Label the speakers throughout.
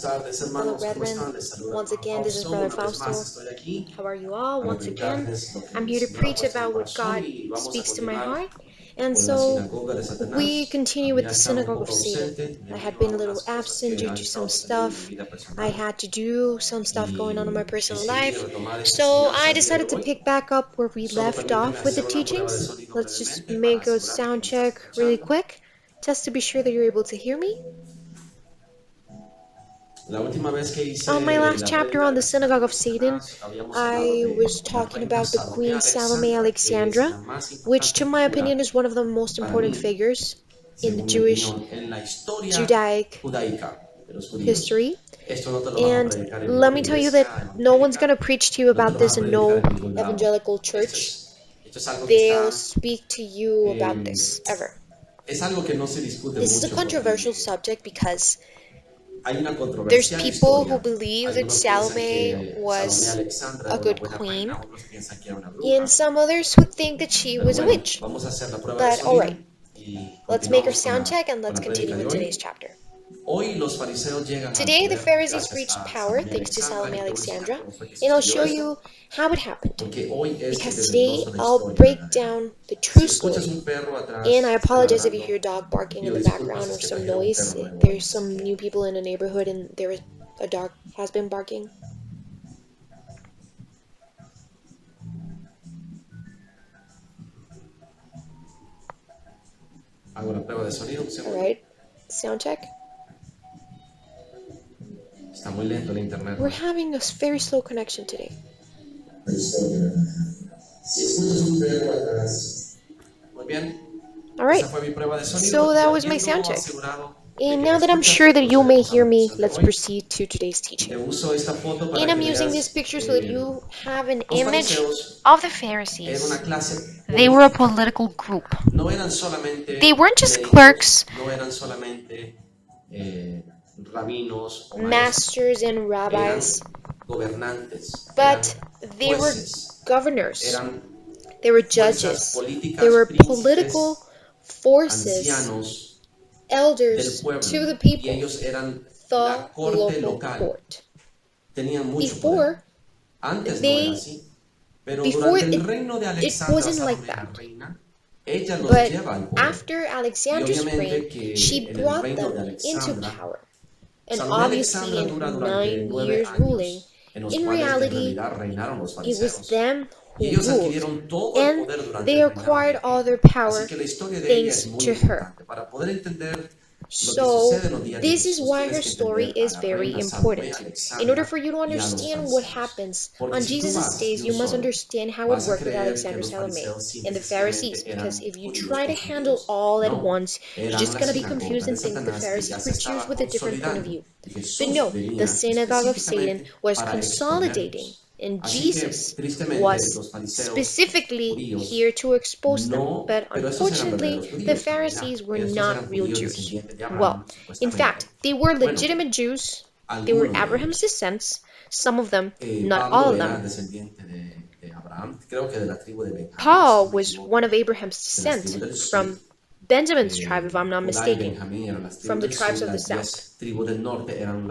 Speaker 1: fellow brethren. Once again, this is Brother Fausto. How are you all? Once again, I'm here to preach about what God speaks to my heart. And so we continue with the Synagogue of Satan. I had been a little absent due to some stuff. I had to do some stuff going on in my personal life. So I decided to pick back up where we left off with the teachings. Let's just make a sound check really quick, just to be sure that you're able to hear me. On my last chapter on the Synagogue of Satan, I was talking about the Queen Salome Alexandra, which to my opinion is one of the most important figures in the Jewish Judaic history. And let me tell you that no one's going to preach to you about this in no evangelical church. They'll speak to you about this, ever. This is a controversial subject because there's people who believe that Salome was a good queen, and some others who think that she was a witch. But alright, let's make our sound check and let's continue with today's chapter. Today, the Pharisees reached power thanks to Salome Alexandra, and I'll show you how it happened. Because today, I'll break down the true story. And I apologize if you hear a dog barking in the background or some noise. There's some new people in the neighborhood and a dog has been barking. Alright, sound check. We're having a very slow connection today. Alright, so that was my sound check. And now that I'm sure that you may hear me, let's proceed to today's teaching. And I'm using this picture so that you have an image of the Pharisees. They were a political group. They weren't just clerks, masters and rabbis, but they were governors, they were judges, they were political forces, elders to the people, the local court. Before it wasn't like that. But after Alexandra's reign, she brought them into power. And obviously in her 9 years ruling, in reality, it was them who ruled, and they acquired all their power thanks to her. So, this is why her story is very important. In order for you to understand what happens on Jesus' days, you must understand how it worked with Alexander Salome and the Pharisees, because if you try to handle all at once, you're just going to be confused and think that the Pharisees were Jews with a different point of view. But no, the Synagogue of Satan was consolidating, and Jesus was specifically here to expose them. But unfortunately, the Pharisees were not real Jews. Well, in fact, they were legitimate Jews. They were Abraham's descendants, some of them, not all of them. Paul was one of Abraham's descent from Benjamin's tribe, if I'm not mistaken, from the tribes of the south.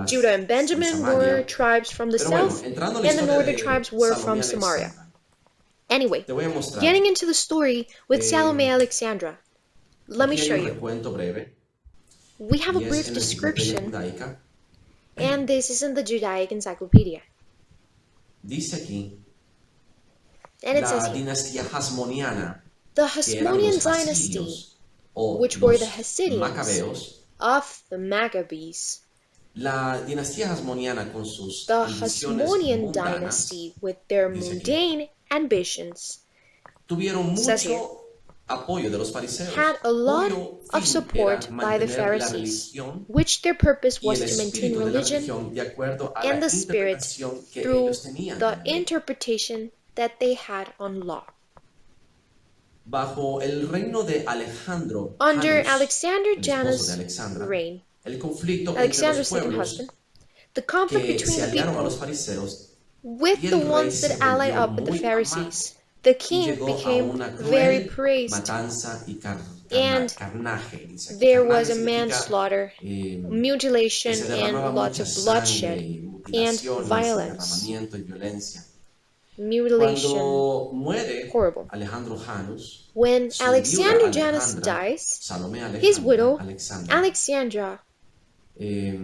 Speaker 1: Judah and Benjamin were tribes from the south, and the northern tribes were from Samaria. Anyway, getting into the story with Salome Alexandra, let me show you. We have a brief description, and this is in the Judaic Encyclopedia. And it says here, the Hasmonean dynasty, which were the Hasidians of the Maccabees. The Hasmonean dynasty, with their mundane ambitions, says here, had a lot of support by the Pharisees, which their purpose was to maintain religion and the spirit through the interpretation that they had on law. Under Alexander Janus' reign, Alexander's second husband, the conflict between the people with the ones that allied up with the Pharisees the
Speaker 2: y
Speaker 1: king
Speaker 2: llegó a
Speaker 1: became
Speaker 2: una
Speaker 1: very
Speaker 2: cruel
Speaker 1: praised,
Speaker 2: matanza y
Speaker 1: and
Speaker 2: carnaje. Dice aquí,
Speaker 1: there
Speaker 2: carnaje
Speaker 1: was a
Speaker 2: significa
Speaker 1: manslaughter,
Speaker 2: que
Speaker 1: mutilation,
Speaker 2: se
Speaker 1: and
Speaker 2: derramaba
Speaker 1: lots
Speaker 2: mucha
Speaker 1: of
Speaker 2: sangre
Speaker 1: bloodshed
Speaker 2: y
Speaker 1: and
Speaker 2: mutilaciones y
Speaker 1: violence.
Speaker 2: derramamiento y violencia.
Speaker 1: Mutilation,
Speaker 2: Cuando muere
Speaker 1: horrible.
Speaker 2: Alejandro Janus,
Speaker 1: When
Speaker 2: su viuda
Speaker 1: Alexander Janus
Speaker 2: Alejandra,
Speaker 1: dies,
Speaker 2: Salomé
Speaker 1: his
Speaker 2: Alejandra,
Speaker 1: widow,
Speaker 2: Alexandra,
Speaker 1: Alexandra,
Speaker 2: eh,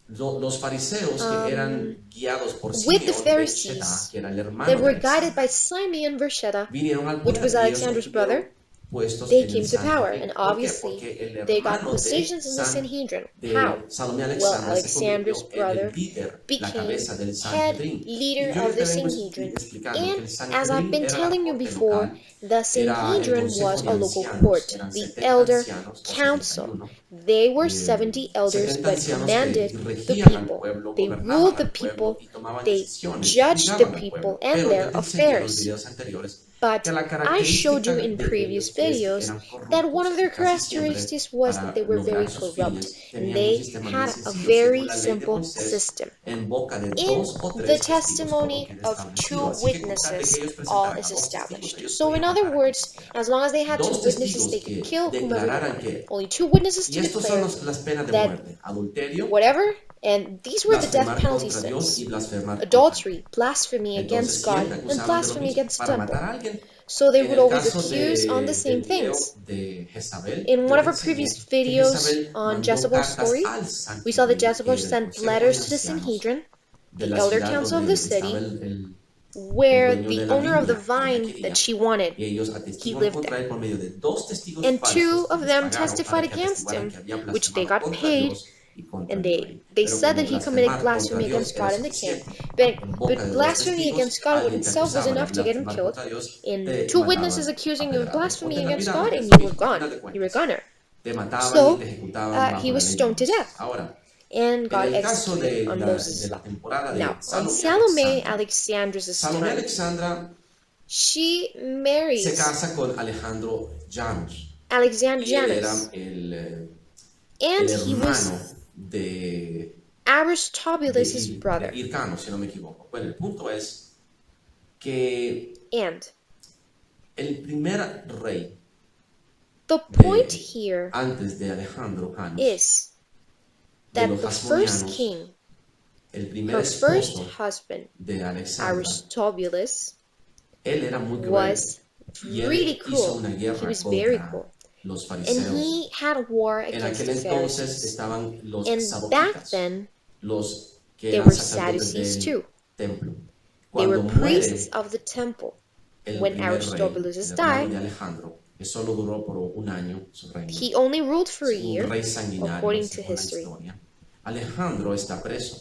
Speaker 2: los fariseos que
Speaker 1: um,
Speaker 2: eran guiados por
Speaker 1: with the
Speaker 2: Simeón ben Shetá,
Speaker 1: Pharisees
Speaker 2: que era el
Speaker 1: that
Speaker 2: hermano de
Speaker 1: were guided by
Speaker 2: Alexandra,
Speaker 1: Simeon Vershetta,
Speaker 2: vinieron al
Speaker 1: which was
Speaker 2: poder y ellos
Speaker 1: Alexander's brother,
Speaker 2: obtuvieron puestos
Speaker 1: they
Speaker 2: en el
Speaker 1: came to power, and
Speaker 2: Sanhedrin. ¿Por qué?
Speaker 1: obviously
Speaker 2: Porque el
Speaker 1: they got
Speaker 2: hermano
Speaker 1: positions in the Sanhedrin. How?
Speaker 2: de Salomé
Speaker 1: Well,
Speaker 2: Alexandra se
Speaker 1: Alexander's
Speaker 2: convirtió en el
Speaker 1: brother
Speaker 2: líder, la
Speaker 1: became
Speaker 2: cabeza del
Speaker 1: head
Speaker 2: Sanhedrin. Y
Speaker 1: leader
Speaker 2: yo
Speaker 1: of
Speaker 2: ya te
Speaker 1: the
Speaker 2: vengo
Speaker 1: Sanhedrin.
Speaker 2: explicando que
Speaker 1: And
Speaker 2: el
Speaker 1: as I've
Speaker 2: Sanhedrin
Speaker 1: been
Speaker 2: era la
Speaker 1: telling you
Speaker 2: corte
Speaker 1: before,
Speaker 2: local,
Speaker 1: the
Speaker 2: era el
Speaker 1: Sanhedrin
Speaker 2: consejo
Speaker 1: was
Speaker 2: de
Speaker 1: a local
Speaker 2: ancianos,
Speaker 1: court,
Speaker 2: eran
Speaker 1: the
Speaker 2: 70
Speaker 1: elder
Speaker 2: ancianos o
Speaker 1: council.
Speaker 2: 71,
Speaker 1: They were 70 elders,
Speaker 2: 70
Speaker 1: but
Speaker 2: ancianos que
Speaker 1: commanded the
Speaker 2: regían al
Speaker 1: people.
Speaker 2: pueblo,
Speaker 1: They
Speaker 2: gobernaban
Speaker 1: ruled the
Speaker 2: al pueblo
Speaker 1: people,
Speaker 2: y tomaban
Speaker 1: they
Speaker 2: decisiones y
Speaker 1: judged the
Speaker 2: juzgaban al
Speaker 1: people
Speaker 2: pueblo.
Speaker 1: and
Speaker 2: Pero yo
Speaker 1: their
Speaker 2: te enseñé en los
Speaker 1: affairs.
Speaker 2: videos anteriores que
Speaker 1: But
Speaker 2: la
Speaker 1: I showed
Speaker 2: característica
Speaker 1: you in
Speaker 2: de
Speaker 1: previous
Speaker 2: ellos es que
Speaker 1: videos
Speaker 2: eran
Speaker 1: that one of
Speaker 2: corruptos
Speaker 1: their
Speaker 2: y casi siempre
Speaker 1: characteristics was that
Speaker 2: para
Speaker 1: they were very
Speaker 2: lograr sus
Speaker 1: corrupt,
Speaker 2: fines
Speaker 1: and
Speaker 2: tenían un
Speaker 1: they
Speaker 2: sistema bien
Speaker 1: had a
Speaker 2: sencillo, según
Speaker 1: very
Speaker 2: la ley de
Speaker 1: simple
Speaker 2: Moisés,
Speaker 1: system.
Speaker 2: en boca de
Speaker 1: In
Speaker 2: dos o
Speaker 1: the
Speaker 2: tres testigos todo
Speaker 1: testimony
Speaker 2: queda
Speaker 1: of two
Speaker 2: establecido. Así que con tal de que
Speaker 1: witnesses,
Speaker 2: ellos
Speaker 1: all
Speaker 2: presentaran a
Speaker 1: is
Speaker 2: dos testigos,
Speaker 1: established.
Speaker 2: ellos
Speaker 1: So, in
Speaker 2: podían
Speaker 1: other
Speaker 2: matar a quien
Speaker 1: words,
Speaker 2: quisiera.
Speaker 1: as long as they had two
Speaker 2: Dos
Speaker 1: witnesses, they
Speaker 2: testigos
Speaker 1: could
Speaker 2: que
Speaker 1: kill whomever they
Speaker 2: declararan
Speaker 1: wanted.
Speaker 2: que,
Speaker 1: Only two witnesses
Speaker 2: y
Speaker 1: to
Speaker 2: estos son
Speaker 1: declare
Speaker 2: las penas de
Speaker 1: that
Speaker 2: muerte: adulterio,
Speaker 1: whatever, and these were the death
Speaker 2: blasfemar
Speaker 1: penalty
Speaker 2: contra Dios y
Speaker 1: sins:
Speaker 2: blasfemar contra el
Speaker 1: adultery,
Speaker 2: pueblo.
Speaker 1: blasphemy
Speaker 2: Entonces
Speaker 1: against God,
Speaker 2: siempre
Speaker 1: and
Speaker 2: acusaban de lo
Speaker 1: blasphemy
Speaker 2: mismo
Speaker 1: against the
Speaker 2: para
Speaker 1: temple.
Speaker 2: matar a alguien.
Speaker 1: So they
Speaker 2: En
Speaker 1: would
Speaker 2: el
Speaker 1: always
Speaker 2: caso
Speaker 1: accuse on the
Speaker 2: del
Speaker 1: same
Speaker 2: video
Speaker 1: things.
Speaker 2: de Jezabel,
Speaker 1: In
Speaker 2: yo
Speaker 1: one
Speaker 2: te
Speaker 1: of our previous
Speaker 2: enseñé que
Speaker 1: videos
Speaker 2: Jezabel
Speaker 1: on
Speaker 2: mandó
Speaker 1: Jezebel's
Speaker 2: cartas
Speaker 1: story,
Speaker 2: al
Speaker 1: we saw that
Speaker 2: Sanhedrin,
Speaker 1: Jezebel
Speaker 2: que era el
Speaker 1: sent
Speaker 2: consejo de
Speaker 1: letters to the
Speaker 2: ancianos
Speaker 1: Sanhedrin,
Speaker 2: de
Speaker 1: the
Speaker 2: la
Speaker 1: elder
Speaker 2: ciudad
Speaker 1: council of the
Speaker 2: donde estaba
Speaker 1: city,
Speaker 2: el
Speaker 1: where
Speaker 2: dueño
Speaker 1: the
Speaker 2: de la
Speaker 1: owner of the
Speaker 2: viña que ella
Speaker 1: vine that
Speaker 2: quería.
Speaker 1: she wanted,
Speaker 2: Y ellos
Speaker 1: he
Speaker 2: atestiguan
Speaker 1: lived there.
Speaker 2: contra él por medio de dos testigos
Speaker 1: And two
Speaker 2: falsos que
Speaker 1: of
Speaker 2: les
Speaker 1: them
Speaker 2: pagaron para
Speaker 1: testified
Speaker 2: que
Speaker 1: against
Speaker 2: atestiguaran
Speaker 1: him,
Speaker 2: que había
Speaker 1: which they
Speaker 2: blasfemado
Speaker 1: got
Speaker 2: contra
Speaker 1: paid,
Speaker 2: Dios y contra
Speaker 1: and
Speaker 2: el
Speaker 1: they,
Speaker 2: rey.
Speaker 1: they
Speaker 2: Pero
Speaker 1: said
Speaker 2: como
Speaker 1: that he committed
Speaker 2: blasfemar contra
Speaker 1: blasphemy
Speaker 2: Dios
Speaker 1: against
Speaker 2: era
Speaker 1: God in the camp.
Speaker 2: suficiente,
Speaker 1: But,
Speaker 2: en boca
Speaker 1: but
Speaker 2: de dos
Speaker 1: blasphemy
Speaker 2: testigos,
Speaker 1: against God
Speaker 2: alguien te
Speaker 1: itself was
Speaker 2: acusaba de
Speaker 1: enough to get him
Speaker 2: blasfemar
Speaker 1: killed.
Speaker 2: contra Dios,
Speaker 1: And
Speaker 2: te
Speaker 1: two witnesses
Speaker 2: mataban a
Speaker 1: accusing you of
Speaker 2: pedradas o
Speaker 1: blasphemy
Speaker 2: te
Speaker 1: against
Speaker 2: lapidaban,
Speaker 1: God,
Speaker 2: que es
Speaker 1: and
Speaker 2: lo
Speaker 1: you were
Speaker 2: mismo a
Speaker 1: gone.
Speaker 2: final de
Speaker 1: You were a
Speaker 2: cuentas.
Speaker 1: goner.
Speaker 2: Te mataban y
Speaker 1: So
Speaker 2: te ejecutaban bajo
Speaker 1: he
Speaker 2: la
Speaker 1: was
Speaker 2: ley de
Speaker 1: stoned to
Speaker 2: Moisés.
Speaker 1: death
Speaker 2: Ahora,
Speaker 1: and
Speaker 2: en
Speaker 1: got
Speaker 2: el caso
Speaker 1: executed on
Speaker 2: de
Speaker 1: Moses'
Speaker 2: la
Speaker 1: law.
Speaker 2: temporada
Speaker 1: Now,
Speaker 2: de
Speaker 1: on
Speaker 2: Salomé
Speaker 1: Salome
Speaker 2: Alexandra,
Speaker 1: Alexandra's
Speaker 2: Salomé
Speaker 1: time,
Speaker 2: Alexandra
Speaker 1: she
Speaker 2: se
Speaker 1: marries
Speaker 2: casa con Alejandro Janus
Speaker 1: Alexander
Speaker 2: y él era
Speaker 1: Janus,
Speaker 2: el
Speaker 1: and he was
Speaker 2: hermano
Speaker 1: Aristobulus'
Speaker 2: de
Speaker 1: brother.
Speaker 2: Hircano, si no me equivoco. Bueno, el punto es que
Speaker 1: And
Speaker 2: el primer rey
Speaker 1: the point
Speaker 2: de
Speaker 1: here
Speaker 2: antes de Alejandro Janus,
Speaker 1: is
Speaker 2: de
Speaker 1: that
Speaker 2: los
Speaker 1: the first
Speaker 2: hasmonianos,
Speaker 1: king,
Speaker 2: el primer
Speaker 1: her first
Speaker 2: esposo
Speaker 1: husband,
Speaker 2: de Alexandra,
Speaker 1: Aristobulus,
Speaker 2: él era muy cruel
Speaker 1: was
Speaker 2: y
Speaker 1: really
Speaker 2: él hizo
Speaker 1: cruel.
Speaker 2: una
Speaker 1: He
Speaker 2: guerra
Speaker 1: was very
Speaker 2: contra
Speaker 1: cruel.
Speaker 2: los
Speaker 1: And
Speaker 2: fariseos.
Speaker 1: he had war
Speaker 2: En
Speaker 1: against
Speaker 2: aquel
Speaker 1: the
Speaker 2: entonces
Speaker 1: Pharisees.
Speaker 2: estaban los
Speaker 1: And back
Speaker 2: sadoquitas,
Speaker 1: then,
Speaker 2: los que
Speaker 1: there
Speaker 2: eran
Speaker 1: were
Speaker 2: sacerdotes
Speaker 1: Sadducees
Speaker 2: del
Speaker 1: too.
Speaker 2: templo.
Speaker 1: They were
Speaker 2: Cuando
Speaker 1: priests
Speaker 2: muere
Speaker 1: of the temple.
Speaker 2: el
Speaker 1: When
Speaker 2: primer rey, el
Speaker 1: Aristobulus
Speaker 2: hermano
Speaker 1: died,
Speaker 2: de Alejandro, que solo duró por un año su reino,
Speaker 1: he only ruled for a
Speaker 2: un
Speaker 1: year,
Speaker 2: rey sanguinario
Speaker 1: according to
Speaker 2: según la
Speaker 1: history.
Speaker 2: historia, Alejandro está preso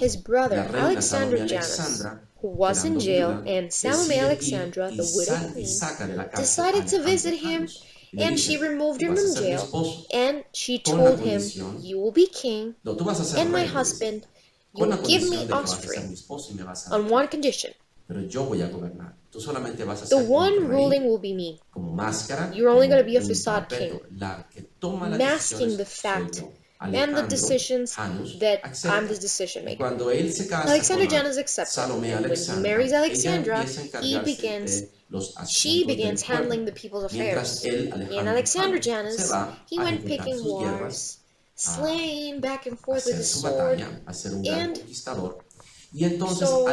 Speaker 1: His
Speaker 2: y la
Speaker 1: brother,
Speaker 2: reina
Speaker 1: Alexander
Speaker 2: Salomé
Speaker 1: Janus,
Speaker 2: Alexandra,
Speaker 1: who was in
Speaker 2: quedando
Speaker 1: jail,
Speaker 2: viuda,
Speaker 1: and Salome
Speaker 2: decide ir
Speaker 1: Alexandra, the widow
Speaker 2: y
Speaker 1: queen,
Speaker 2: saca de la cárcel a
Speaker 1: decided to
Speaker 2: Alejandro
Speaker 1: visit him,
Speaker 2: Janus y le
Speaker 1: and she
Speaker 2: dice:
Speaker 1: removed
Speaker 2: tú
Speaker 1: him
Speaker 2: vas a
Speaker 1: from
Speaker 2: ser mi
Speaker 1: jail,
Speaker 2: esposo
Speaker 1: and she
Speaker 2: con la
Speaker 1: told him,
Speaker 2: condición,
Speaker 1: "You will be king,
Speaker 2: no, tú vas a ser
Speaker 1: and my
Speaker 2: rey, le dice,
Speaker 1: husband, you
Speaker 2: con la
Speaker 1: will give
Speaker 2: condición
Speaker 1: me
Speaker 2: de que vas a ser
Speaker 1: offspring,
Speaker 2: mi esposo y me vas a dar
Speaker 1: on one
Speaker 2: tierra,
Speaker 1: condition.
Speaker 2: pero yo voy a gobernar. Tú solamente vas a
Speaker 1: The
Speaker 2: ser un
Speaker 1: one ruling
Speaker 2: rey
Speaker 1: will be me.
Speaker 2: como máscara,
Speaker 1: You're only going
Speaker 2: como
Speaker 1: to be a
Speaker 2: un
Speaker 1: facade king,
Speaker 2: parapeto. La que toma las
Speaker 1: masking the
Speaker 2: decisiones soy
Speaker 1: fact
Speaker 2: yo,
Speaker 1: and the
Speaker 2: Alejandro
Speaker 1: decisions
Speaker 2: Janus
Speaker 1: that I'm the
Speaker 2: acepta.
Speaker 1: decision
Speaker 2: Y
Speaker 1: maker."
Speaker 2: cuando él se casa
Speaker 1: Alexander
Speaker 2: con
Speaker 1: Janus accepted,
Speaker 2: Salomé
Speaker 1: and when he
Speaker 2: Alexandra,
Speaker 1: marries
Speaker 2: ella
Speaker 1: Alexandra,
Speaker 2: empieza a encargarse de los
Speaker 1: she
Speaker 2: asuntos del
Speaker 1: begins handling
Speaker 2: pueblo,
Speaker 1: the people's
Speaker 2: mientras
Speaker 1: affairs.
Speaker 2: él,
Speaker 1: And
Speaker 2: Alejandro
Speaker 1: Alexander
Speaker 2: Janus, se
Speaker 1: Janus,
Speaker 2: va
Speaker 1: he
Speaker 2: a
Speaker 1: went
Speaker 2: ejecutar
Speaker 1: picking
Speaker 2: sus guerras,
Speaker 1: wars,
Speaker 2: a
Speaker 1: slaying back and forth with
Speaker 2: hacer
Speaker 1: his
Speaker 2: su
Speaker 1: sword,
Speaker 2: batalla, a ser un gran
Speaker 1: and
Speaker 2: conquistador. Y entonces
Speaker 1: so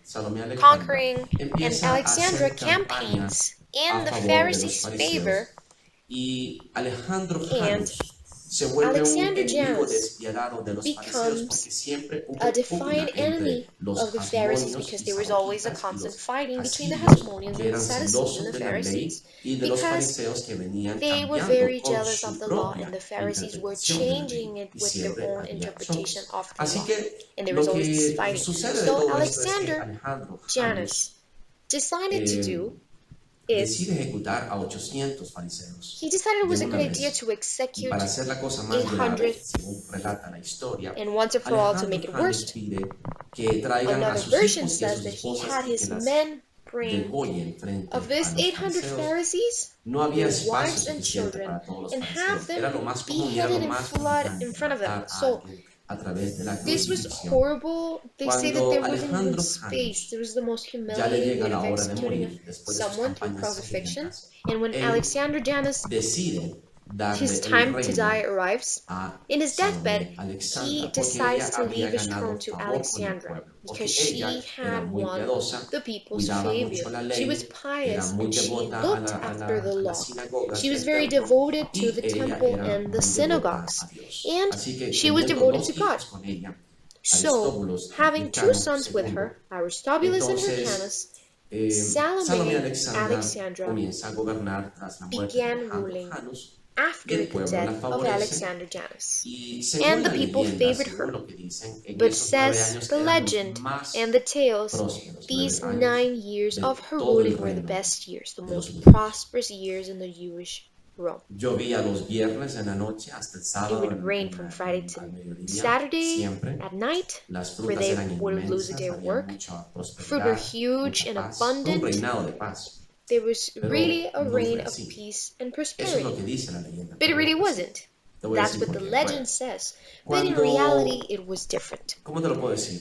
Speaker 2: Salomé Alejandra,
Speaker 1: conquering, and
Speaker 2: empieza a
Speaker 1: Alexandra
Speaker 2: hacer campaña
Speaker 1: campaigns
Speaker 2: a
Speaker 1: in the
Speaker 2: favor de los
Speaker 1: Pharisees' favor,
Speaker 2: fariseos. Y Alejandro
Speaker 1: and
Speaker 2: Janus se vuelve un
Speaker 1: Alexander
Speaker 2: enemigo
Speaker 1: Janus
Speaker 2: despiadado de los fariseos porque
Speaker 1: becomes
Speaker 2: siempre
Speaker 1: a
Speaker 2: hubo pugna
Speaker 1: defiant enemy
Speaker 2: entre los
Speaker 1: of the Pharisees
Speaker 2: hasmonios
Speaker 1: because
Speaker 2: y
Speaker 1: there was always a
Speaker 2: sadoquitas y
Speaker 1: constant
Speaker 2: los
Speaker 1: fighting between the
Speaker 2: hasídios,
Speaker 1: Hasmoneans
Speaker 2: que
Speaker 1: and the
Speaker 2: eran
Speaker 1: Sadducees and
Speaker 2: celosos
Speaker 1: the
Speaker 2: de la ley,
Speaker 1: Pharisees,
Speaker 2: y de los
Speaker 1: because
Speaker 2: fariseos que venían
Speaker 1: they were
Speaker 2: cambiando
Speaker 1: very
Speaker 2: con
Speaker 1: jealous of
Speaker 2: su
Speaker 1: the law, and
Speaker 2: propia
Speaker 1: the Pharisees were
Speaker 2: interpretación de la
Speaker 1: changing
Speaker 2: ley,
Speaker 1: it
Speaker 2: y
Speaker 1: with their
Speaker 2: siempre
Speaker 1: own
Speaker 2: había
Speaker 1: interpretation
Speaker 2: choques.
Speaker 1: of the
Speaker 2: Así
Speaker 1: law.
Speaker 2: que
Speaker 1: And there was
Speaker 2: lo
Speaker 1: always this
Speaker 2: que
Speaker 1: fighting.
Speaker 2: sucede de
Speaker 1: So
Speaker 2: todo esto es que
Speaker 1: Alexander
Speaker 2: Alejandro
Speaker 1: Janus
Speaker 2: Janus
Speaker 1: decided to do is
Speaker 2: decide ejecutar a 800 fariseos
Speaker 1: he decided it
Speaker 2: de
Speaker 1: was a
Speaker 2: una
Speaker 1: good idea
Speaker 2: vez.
Speaker 1: to
Speaker 2: Y para
Speaker 1: execute
Speaker 2: hacer la cosa más grave,
Speaker 1: 800,
Speaker 2: según relata la historia,
Speaker 1: and once and for all, to
Speaker 2: Alejandro
Speaker 1: make it
Speaker 2: Janus
Speaker 1: worse,
Speaker 2: pide que traigan a
Speaker 1: another
Speaker 2: sus
Speaker 1: version
Speaker 2: hijos y a
Speaker 1: says
Speaker 2: sus
Speaker 1: that he
Speaker 2: esposas
Speaker 1: had
Speaker 2: y que
Speaker 1: his
Speaker 2: las
Speaker 1: men bring
Speaker 2: degollen
Speaker 1: of
Speaker 2: frente a
Speaker 1: these
Speaker 2: los
Speaker 1: 800
Speaker 2: fariseos.
Speaker 1: Pharisees,
Speaker 2: No había
Speaker 1: their
Speaker 2: espacio
Speaker 1: wives and
Speaker 2: suficiente
Speaker 1: children,
Speaker 2: para todos los
Speaker 1: and have
Speaker 2: fariseos. Era
Speaker 1: them
Speaker 2: lo más común y era lo
Speaker 1: beheaded in
Speaker 2: más
Speaker 1: flood in
Speaker 2: humillante
Speaker 1: front of them.
Speaker 2: matar a
Speaker 1: So
Speaker 2: alguien a través de la
Speaker 1: This was
Speaker 2: crucifixión.
Speaker 1: horrible. They say that
Speaker 2: Cuando
Speaker 1: there wasn't even
Speaker 2: Alejandro
Speaker 1: space. It
Speaker 2: Janos
Speaker 1: was the most
Speaker 2: ya le
Speaker 1: humiliating
Speaker 2: llega
Speaker 1: way
Speaker 2: la
Speaker 1: of
Speaker 2: hora de
Speaker 1: executing
Speaker 2: morir después de sus
Speaker 1: someone through
Speaker 2: campañas
Speaker 1: crucifixion.
Speaker 2: sangrientas,
Speaker 1: And when
Speaker 2: él
Speaker 1: Alexander Janus,
Speaker 2: decide
Speaker 1: his
Speaker 2: darle el
Speaker 1: time to die
Speaker 2: reino
Speaker 1: arrives,
Speaker 2: a
Speaker 1: in his deathbed,
Speaker 2: Salomé
Speaker 1: he
Speaker 2: Alexandra, porque
Speaker 1: decides
Speaker 2: ella
Speaker 1: to
Speaker 2: había
Speaker 1: leave his
Speaker 2: ganado
Speaker 1: throne to
Speaker 2: favor con el
Speaker 1: Alexandra
Speaker 2: pueblo,
Speaker 1: because
Speaker 2: porque ella
Speaker 1: she
Speaker 2: era
Speaker 1: had
Speaker 2: muy
Speaker 1: won
Speaker 2: piadosa,
Speaker 1: the people's
Speaker 2: cuidaba
Speaker 1: favor.
Speaker 2: mucho la
Speaker 1: She was
Speaker 2: ley, era
Speaker 1: pious
Speaker 2: muy
Speaker 1: and she
Speaker 2: devota a,
Speaker 1: looked after the
Speaker 2: a las
Speaker 1: law. She
Speaker 2: sinagogas
Speaker 1: was
Speaker 2: del
Speaker 1: very
Speaker 2: templo
Speaker 1: devoted to
Speaker 2: y
Speaker 1: the
Speaker 2: ella
Speaker 1: temple
Speaker 2: era
Speaker 1: and the
Speaker 2: muy devota a
Speaker 1: synagogues,
Speaker 2: Dios.
Speaker 1: and
Speaker 2: Así que
Speaker 1: she was
Speaker 2: teniendo
Speaker 1: devoted to
Speaker 2: dos
Speaker 1: God.
Speaker 2: hijos con ella,
Speaker 1: So,
Speaker 2: Aristóbulos y
Speaker 1: having two
Speaker 2: Hircano
Speaker 1: sons with
Speaker 2: II,
Speaker 1: her, Aristobulus and
Speaker 2: entonces
Speaker 1: Hyrcanus,
Speaker 2: Salomé
Speaker 1: Salome
Speaker 2: Alexandra
Speaker 1: Alexandra
Speaker 2: comienza a gobernar tras la muerte de
Speaker 1: began
Speaker 2: Alejandro
Speaker 1: ruling
Speaker 2: Janus y
Speaker 1: after
Speaker 2: el
Speaker 1: the
Speaker 2: pueblo la
Speaker 1: death of
Speaker 2: favorece
Speaker 1: Alexander Janus.
Speaker 2: y
Speaker 1: And
Speaker 2: según
Speaker 1: the
Speaker 2: la
Speaker 1: people
Speaker 2: leyenda,
Speaker 1: favored
Speaker 2: según
Speaker 1: her.
Speaker 2: lo que dicen, en
Speaker 1: But
Speaker 2: esos 9
Speaker 1: says
Speaker 2: años
Speaker 1: the
Speaker 2: eran los
Speaker 1: legend and
Speaker 2: más
Speaker 1: the tales,
Speaker 2: prósperos, 9
Speaker 1: these
Speaker 2: años
Speaker 1: 9 years
Speaker 2: de
Speaker 1: of her
Speaker 2: todo el
Speaker 1: ruling were the
Speaker 2: reino
Speaker 1: best years, the
Speaker 2: de los
Speaker 1: most
Speaker 2: judíos.
Speaker 1: prosperous years in the Jewish Rome.
Speaker 2: Llovía los viernes en la noche hasta el
Speaker 1: It
Speaker 2: sábado
Speaker 1: would rain from Friday
Speaker 2: al
Speaker 1: to
Speaker 2: mediodía,
Speaker 1: Saturday
Speaker 2: siempre.
Speaker 1: at night,
Speaker 2: Las
Speaker 1: where
Speaker 2: frutas
Speaker 1: they
Speaker 2: eran
Speaker 1: would lose a day
Speaker 2: inmensas,
Speaker 1: of
Speaker 2: había
Speaker 1: work.
Speaker 2: mucha
Speaker 1: Fruit were
Speaker 2: prosperidad,
Speaker 1: huge
Speaker 2: mucha
Speaker 1: and
Speaker 2: paz. Fue un
Speaker 1: abundant.
Speaker 2: reinado de paz,
Speaker 1: There was
Speaker 2: pero
Speaker 1: really a
Speaker 2: no
Speaker 1: reign
Speaker 2: fue
Speaker 1: of
Speaker 2: así.
Speaker 1: peace and
Speaker 2: Eso es lo que
Speaker 1: prosperity.
Speaker 2: dice la leyenda,
Speaker 1: But it
Speaker 2: pero no
Speaker 1: really
Speaker 2: fue así.
Speaker 1: wasn't.
Speaker 2: Te voy a
Speaker 1: That's
Speaker 2: decir
Speaker 1: what
Speaker 2: por
Speaker 1: the
Speaker 2: qué. Bueno,
Speaker 1: legend says. But in
Speaker 2: cuando,
Speaker 1: reality, it was different.
Speaker 2: ¿cómo te lo puedo decir?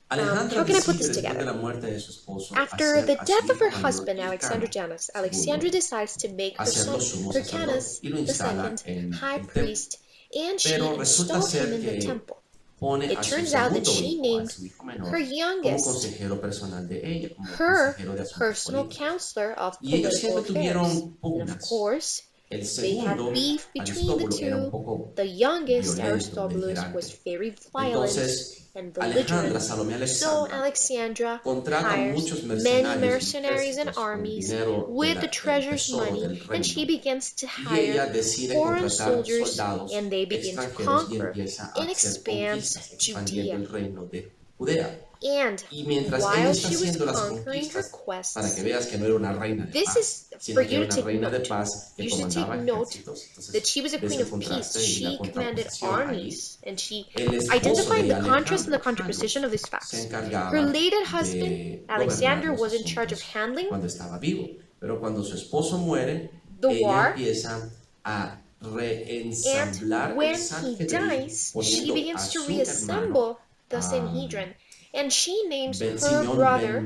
Speaker 1: How
Speaker 2: Alejandra
Speaker 1: can I put this
Speaker 2: decide, después de
Speaker 1: together?
Speaker 2: la muerte de su esposo,
Speaker 1: After
Speaker 2: hacer
Speaker 1: the
Speaker 2: a su
Speaker 1: death of
Speaker 2: hijo
Speaker 1: her
Speaker 2: mayor,
Speaker 1: husband, Alexander
Speaker 2: Hircano
Speaker 1: Janus, Alexandra
Speaker 2: II,
Speaker 1: decides to make her
Speaker 2: hacerlo
Speaker 1: son
Speaker 2: sumo sacerdote
Speaker 1: Hyrcanus
Speaker 2: y lo instala
Speaker 1: II
Speaker 2: en
Speaker 1: high
Speaker 2: el templo.
Speaker 1: priest, and she
Speaker 2: Pero resulta
Speaker 1: installed him
Speaker 2: ser
Speaker 1: in the
Speaker 2: que
Speaker 1: temple.
Speaker 2: pone
Speaker 1: It
Speaker 2: a su
Speaker 1: turns out that
Speaker 2: segundo
Speaker 1: she
Speaker 2: hijo, a
Speaker 1: named
Speaker 2: su hijo
Speaker 1: her
Speaker 2: menor, como
Speaker 1: youngest
Speaker 2: consejero personal de ella, como
Speaker 1: her
Speaker 2: consejero de asuntos
Speaker 1: personal
Speaker 2: políticos.
Speaker 1: counselor of
Speaker 2: Y ellos
Speaker 1: political
Speaker 2: siempre
Speaker 1: affairs.
Speaker 2: tuvieron
Speaker 1: And of
Speaker 2: pugnas.
Speaker 1: course,
Speaker 2: El
Speaker 1: they had
Speaker 2: segundo,
Speaker 1: beef between the
Speaker 2: Aristóbulo, era un
Speaker 1: two.
Speaker 2: poco
Speaker 1: The youngest,
Speaker 2: violento,
Speaker 1: Aristobulus, was
Speaker 2: beligerante.
Speaker 1: very violent
Speaker 2: Entonces,
Speaker 1: and
Speaker 2: Alejandra,
Speaker 1: belligerent,
Speaker 2: Salomé
Speaker 1: so
Speaker 2: Alexandra,
Speaker 1: Alexandra
Speaker 2: contrata
Speaker 1: hires
Speaker 2: muchos
Speaker 1: many
Speaker 2: mercenarios y
Speaker 1: mercenaries and
Speaker 2: ejércitos con el
Speaker 1: armies
Speaker 2: dinero
Speaker 1: with the
Speaker 2: del
Speaker 1: treasure's
Speaker 2: tesoro
Speaker 1: money,
Speaker 2: del
Speaker 1: and she
Speaker 2: reino.
Speaker 1: begins to
Speaker 2: Y
Speaker 1: hire
Speaker 2: ella decide
Speaker 1: foreign
Speaker 2: contratar
Speaker 1: soldiers,
Speaker 2: soldados
Speaker 1: and they begin to
Speaker 2: extranjeros y
Speaker 1: conquer
Speaker 2: empieza a
Speaker 1: and
Speaker 2: hacer
Speaker 1: expand
Speaker 2: conquistas, expandiendo
Speaker 1: Judea.
Speaker 2: el reino de Judea.
Speaker 1: And
Speaker 2: Y mientras ella
Speaker 1: while
Speaker 2: está
Speaker 1: she was
Speaker 2: haciendo las
Speaker 1: conquering her
Speaker 2: conquistas, para que
Speaker 1: quests,
Speaker 2: veas que no era una reina de
Speaker 1: this is
Speaker 2: paz,
Speaker 1: for
Speaker 2: sino que
Speaker 1: you
Speaker 2: era
Speaker 1: to
Speaker 2: una
Speaker 1: take
Speaker 2: reina de
Speaker 1: note.
Speaker 2: paz que
Speaker 1: You should take
Speaker 2: comandaba
Speaker 1: note
Speaker 2: ejércitos.
Speaker 1: that
Speaker 2: Entonces
Speaker 1: she was a
Speaker 2: ves
Speaker 1: queen
Speaker 2: el
Speaker 1: of peace.
Speaker 2: contraste y la
Speaker 1: She commanded
Speaker 2: contraposición allí.
Speaker 1: armies, and she
Speaker 2: El esposo de
Speaker 1: identified the
Speaker 2: ella,
Speaker 1: contrast and the
Speaker 2: Alejandro
Speaker 1: contraposition of
Speaker 2: Janos,
Speaker 1: these
Speaker 2: se
Speaker 1: facts. Her
Speaker 2: encargaba
Speaker 1: later husband,
Speaker 2: de gobernar
Speaker 1: Alexander,
Speaker 2: los
Speaker 1: was in charge of
Speaker 2: asuntos
Speaker 1: handling
Speaker 2: cuando estaba vivo. Pero cuando su esposo muere,
Speaker 1: the
Speaker 2: ella
Speaker 1: war,
Speaker 2: empieza a
Speaker 1: and
Speaker 2: reensamblar el
Speaker 1: when he
Speaker 2: Sanhedrin
Speaker 1: dies, she
Speaker 2: poniendo a
Speaker 1: begins to
Speaker 2: su hermano
Speaker 1: reassemble the Sanhedrin, and she names her
Speaker 2: Simeón
Speaker 1: brother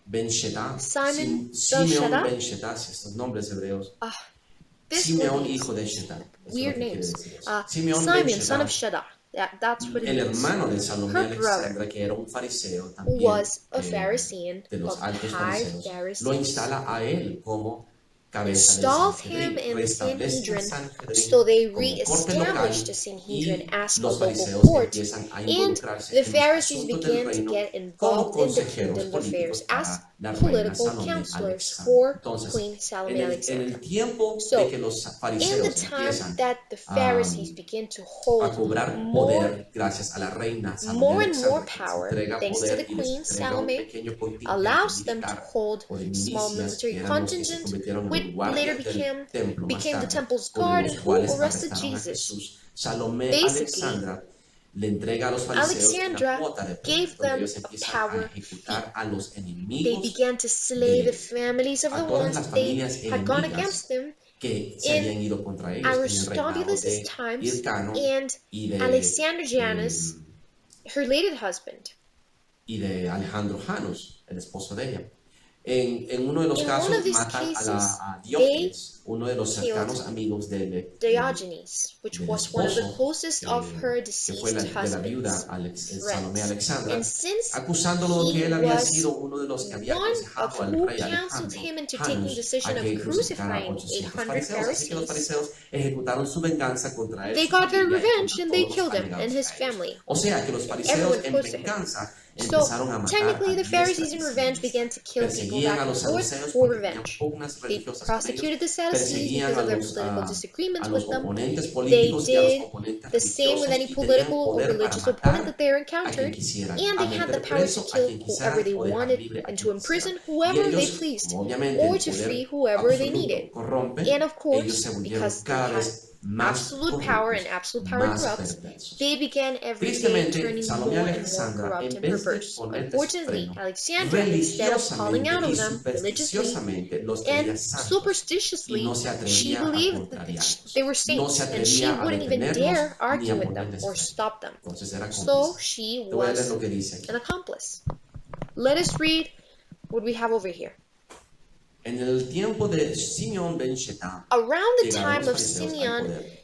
Speaker 2: Ben Shetá,
Speaker 1: Simon the
Speaker 2: Simeón
Speaker 1: Shada.
Speaker 2: Ben Shetá, si estos nombres hebreos,
Speaker 1: This word
Speaker 2: Simeón
Speaker 1: is
Speaker 2: hijo de Shetá, eso es lo
Speaker 1: weird
Speaker 2: que quiere
Speaker 1: names.
Speaker 2: decir eso. Simeón Ben
Speaker 1: Simon, son of
Speaker 2: Shetá,
Speaker 1: Shada. That's what it
Speaker 2: el
Speaker 1: means.
Speaker 2: hermano de Salomé
Speaker 1: Her brother
Speaker 2: Alexandra, que era un fariseo también,
Speaker 1: was a Pharisee
Speaker 2: de los
Speaker 1: of the
Speaker 2: altos
Speaker 1: high
Speaker 2: fariseos, lo
Speaker 1: Pharisees.
Speaker 2: instala a él como cabeza del
Speaker 1: Installed him
Speaker 2: Sanhedrin,
Speaker 1: in the
Speaker 2: restablece el
Speaker 1: Sanhedrin,
Speaker 2: Sanhedrin
Speaker 1: so they
Speaker 2: como corte local
Speaker 1: re-established the Sanhedrin
Speaker 2: y
Speaker 1: as a
Speaker 2: los
Speaker 1: local
Speaker 2: fariseos
Speaker 1: court,
Speaker 2: empiezan a
Speaker 1: and
Speaker 2: involucrarse
Speaker 1: the
Speaker 2: en los
Speaker 1: Pharisees
Speaker 2: asuntos del
Speaker 1: began to
Speaker 2: reino
Speaker 1: get
Speaker 2: como
Speaker 1: involved in the
Speaker 2: consejeros
Speaker 1: kingdom's
Speaker 2: políticos
Speaker 1: affairs as
Speaker 2: para la reina
Speaker 1: political
Speaker 2: Salomé
Speaker 1: counselors
Speaker 2: Alexandra.
Speaker 1: for
Speaker 2: Entonces,
Speaker 1: Queen Salome
Speaker 2: en el
Speaker 1: Alexandra.
Speaker 2: tiempo de
Speaker 1: So,
Speaker 2: que los
Speaker 1: in the
Speaker 2: fariseos
Speaker 1: time
Speaker 2: empiezan
Speaker 1: that the
Speaker 2: a,
Speaker 1: Pharisees began to
Speaker 2: a
Speaker 1: hold
Speaker 2: cobrar
Speaker 1: more
Speaker 2: poder gracias a la reina Salomé
Speaker 1: more and more
Speaker 2: Alexandra, que les
Speaker 1: power,
Speaker 2: entrega
Speaker 1: thanks to the
Speaker 2: poder y les
Speaker 1: queen,
Speaker 2: entrega un
Speaker 1: Salome
Speaker 2: pequeño contingente
Speaker 1: allows them to
Speaker 2: militar
Speaker 1: hold
Speaker 2: o de
Speaker 1: small
Speaker 2: milicias,
Speaker 1: military
Speaker 2: que eran los que se
Speaker 1: contingent,
Speaker 2: convirtieron en
Speaker 1: which
Speaker 2: los
Speaker 1: later
Speaker 2: guardias del templo más
Speaker 1: became the
Speaker 2: tarde,
Speaker 1: temple's
Speaker 2: con
Speaker 1: guard,
Speaker 2: los
Speaker 1: and who
Speaker 2: cuales
Speaker 1: arrested
Speaker 2: arrestaron a
Speaker 1: Jesus.
Speaker 2: Jesús. Salomé
Speaker 1: Basically,
Speaker 2: Alexandra le entrega a los fariseos una
Speaker 1: Alexandra
Speaker 2: cuota de poder,
Speaker 1: gave
Speaker 2: donde
Speaker 1: them
Speaker 2: ellos
Speaker 1: a
Speaker 2: empiezan a
Speaker 1: power
Speaker 2: ejecutar
Speaker 1: fee.
Speaker 2: a los
Speaker 1: They
Speaker 2: enemigos
Speaker 1: began to slay the
Speaker 2: de
Speaker 1: families of the
Speaker 2: a todas
Speaker 1: ones
Speaker 2: las
Speaker 1: that they
Speaker 2: familias
Speaker 1: had gone against
Speaker 2: enemigas
Speaker 1: them
Speaker 2: que se
Speaker 1: in
Speaker 2: habían ido contra ellos en el reinado
Speaker 1: Aristobulus'
Speaker 2: de
Speaker 1: times,
Speaker 2: Hircano
Speaker 1: and
Speaker 2: y de,
Speaker 1: Alexander Janus, her late husband.
Speaker 2: y de Alejandro Janos, el esposo de ella. En uno de los
Speaker 1: In one of
Speaker 2: casos
Speaker 1: these
Speaker 2: matan
Speaker 1: cases,
Speaker 2: a
Speaker 1: they
Speaker 2: Diógenes, uno de los
Speaker 1: killed
Speaker 2: cercanos amigos
Speaker 1: Diogenes, which
Speaker 2: del
Speaker 1: was one of the
Speaker 2: esposo,
Speaker 1: closest of her
Speaker 2: que fue
Speaker 1: deceased
Speaker 2: de la viuda
Speaker 1: husband's
Speaker 2: Salomé
Speaker 1: friends. And
Speaker 2: Alexandra,
Speaker 1: since
Speaker 2: acusándolo de que
Speaker 1: he
Speaker 2: él había
Speaker 1: was
Speaker 2: sido uno de los que había
Speaker 1: one of
Speaker 2: aconsejado al
Speaker 1: who
Speaker 2: rey
Speaker 1: counseled
Speaker 2: Alejandro
Speaker 1: him into taking
Speaker 2: Janus a
Speaker 1: decision of
Speaker 2: que crucificara
Speaker 1: crucifying
Speaker 2: 800
Speaker 1: 800
Speaker 2: fariseos. Así que los
Speaker 1: Pharisees,
Speaker 2: fariseos ejecutaron su venganza contra él,
Speaker 1: they
Speaker 2: su
Speaker 1: got their
Speaker 2: familia y
Speaker 1: revenge
Speaker 2: contra
Speaker 1: and they
Speaker 2: todos los
Speaker 1: killed him and
Speaker 2: allegados
Speaker 1: his
Speaker 2: a ellos.
Speaker 1: family
Speaker 2: O sea que los
Speaker 1: and
Speaker 2: fariseos
Speaker 1: everyone
Speaker 2: en
Speaker 1: close to him.
Speaker 2: venganza
Speaker 1: So,
Speaker 2: empezaron a matar
Speaker 1: technically,
Speaker 2: a
Speaker 1: the
Speaker 2: diestra
Speaker 1: Pharisees
Speaker 2: y
Speaker 1: in revenge
Speaker 2: siniestra.
Speaker 1: began to kill people
Speaker 2: Perseguían
Speaker 1: back
Speaker 2: a
Speaker 1: and
Speaker 2: los
Speaker 1: forth
Speaker 2: saduceos
Speaker 1: for
Speaker 2: porque tenían
Speaker 1: revenge.
Speaker 2: pugnas
Speaker 1: They
Speaker 2: religiosas con ellos.
Speaker 1: prosecuted the Sadducees
Speaker 2: Perseguían
Speaker 1: because of their political
Speaker 2: a
Speaker 1: disagreements
Speaker 2: los
Speaker 1: with them.
Speaker 2: oponentes
Speaker 1: They
Speaker 2: políticos y a los
Speaker 1: did
Speaker 2: oponentes
Speaker 1: the same with
Speaker 2: religiosos
Speaker 1: any
Speaker 2: y tenían
Speaker 1: political or
Speaker 2: poder para
Speaker 1: religious opponent
Speaker 2: matar
Speaker 1: that they
Speaker 2: a quien
Speaker 1: encountered,
Speaker 2: quisieran,
Speaker 1: and
Speaker 2: a
Speaker 1: they had the
Speaker 2: meter
Speaker 1: power to
Speaker 2: preso a
Speaker 1: kill
Speaker 2: quien
Speaker 1: whoever
Speaker 2: quisieran
Speaker 1: they
Speaker 2: o dejar
Speaker 1: wanted
Speaker 2: libre a
Speaker 1: and
Speaker 2: quien
Speaker 1: to
Speaker 2: quisieran.
Speaker 1: imprison
Speaker 2: Y
Speaker 1: whoever they
Speaker 2: ellos,
Speaker 1: pleased
Speaker 2: como obviamente
Speaker 1: or
Speaker 2: el
Speaker 1: to
Speaker 2: poder
Speaker 1: free whoever they needed.
Speaker 2: absoluto corrompe,
Speaker 1: And of
Speaker 2: ellos
Speaker 1: course,
Speaker 2: se volvieron
Speaker 1: because they
Speaker 2: cada
Speaker 1: had
Speaker 2: vez más
Speaker 1: absolute power and
Speaker 2: corruptos,
Speaker 1: absolute power
Speaker 2: más
Speaker 1: corrupts, they
Speaker 2: perversos.
Speaker 1: began every day
Speaker 2: Tristemente,
Speaker 1: turning
Speaker 2: Salomé y
Speaker 1: more and more
Speaker 2: Alexandra,
Speaker 1: corrupt
Speaker 2: en
Speaker 1: and
Speaker 2: vez de
Speaker 1: perverse.
Speaker 2: ponerles
Speaker 1: Unfortunately,
Speaker 2: freno,
Speaker 1: Alexandra, instead of calling
Speaker 2: religiosamente
Speaker 1: out
Speaker 2: y
Speaker 1: of them religiously
Speaker 2: supersticiosamente los
Speaker 1: and
Speaker 2: creía santos y no
Speaker 1: superstitiously,
Speaker 2: se
Speaker 1: she
Speaker 2: atrevía a
Speaker 1: believed that they
Speaker 2: contrariarlos,
Speaker 1: were
Speaker 2: no se
Speaker 1: saints and she
Speaker 2: atrevía a
Speaker 1: wouldn't even dare
Speaker 2: detenerlos ni
Speaker 1: argue
Speaker 2: a
Speaker 1: with them
Speaker 2: ponerles
Speaker 1: or
Speaker 2: freno.
Speaker 1: stop them.
Speaker 2: Entonces era
Speaker 1: So
Speaker 2: cómplice.
Speaker 1: she
Speaker 2: Te voy a leer lo
Speaker 1: was
Speaker 2: que dice
Speaker 1: an
Speaker 2: aquí.
Speaker 1: accomplice. Let us read what we have over here.
Speaker 2: En el tiempo de Simeón ben Shetam,
Speaker 1: Around the
Speaker 2: llegaron
Speaker 1: time
Speaker 2: los
Speaker 1: of
Speaker 2: fariseos al
Speaker 1: Simeon
Speaker 2: poder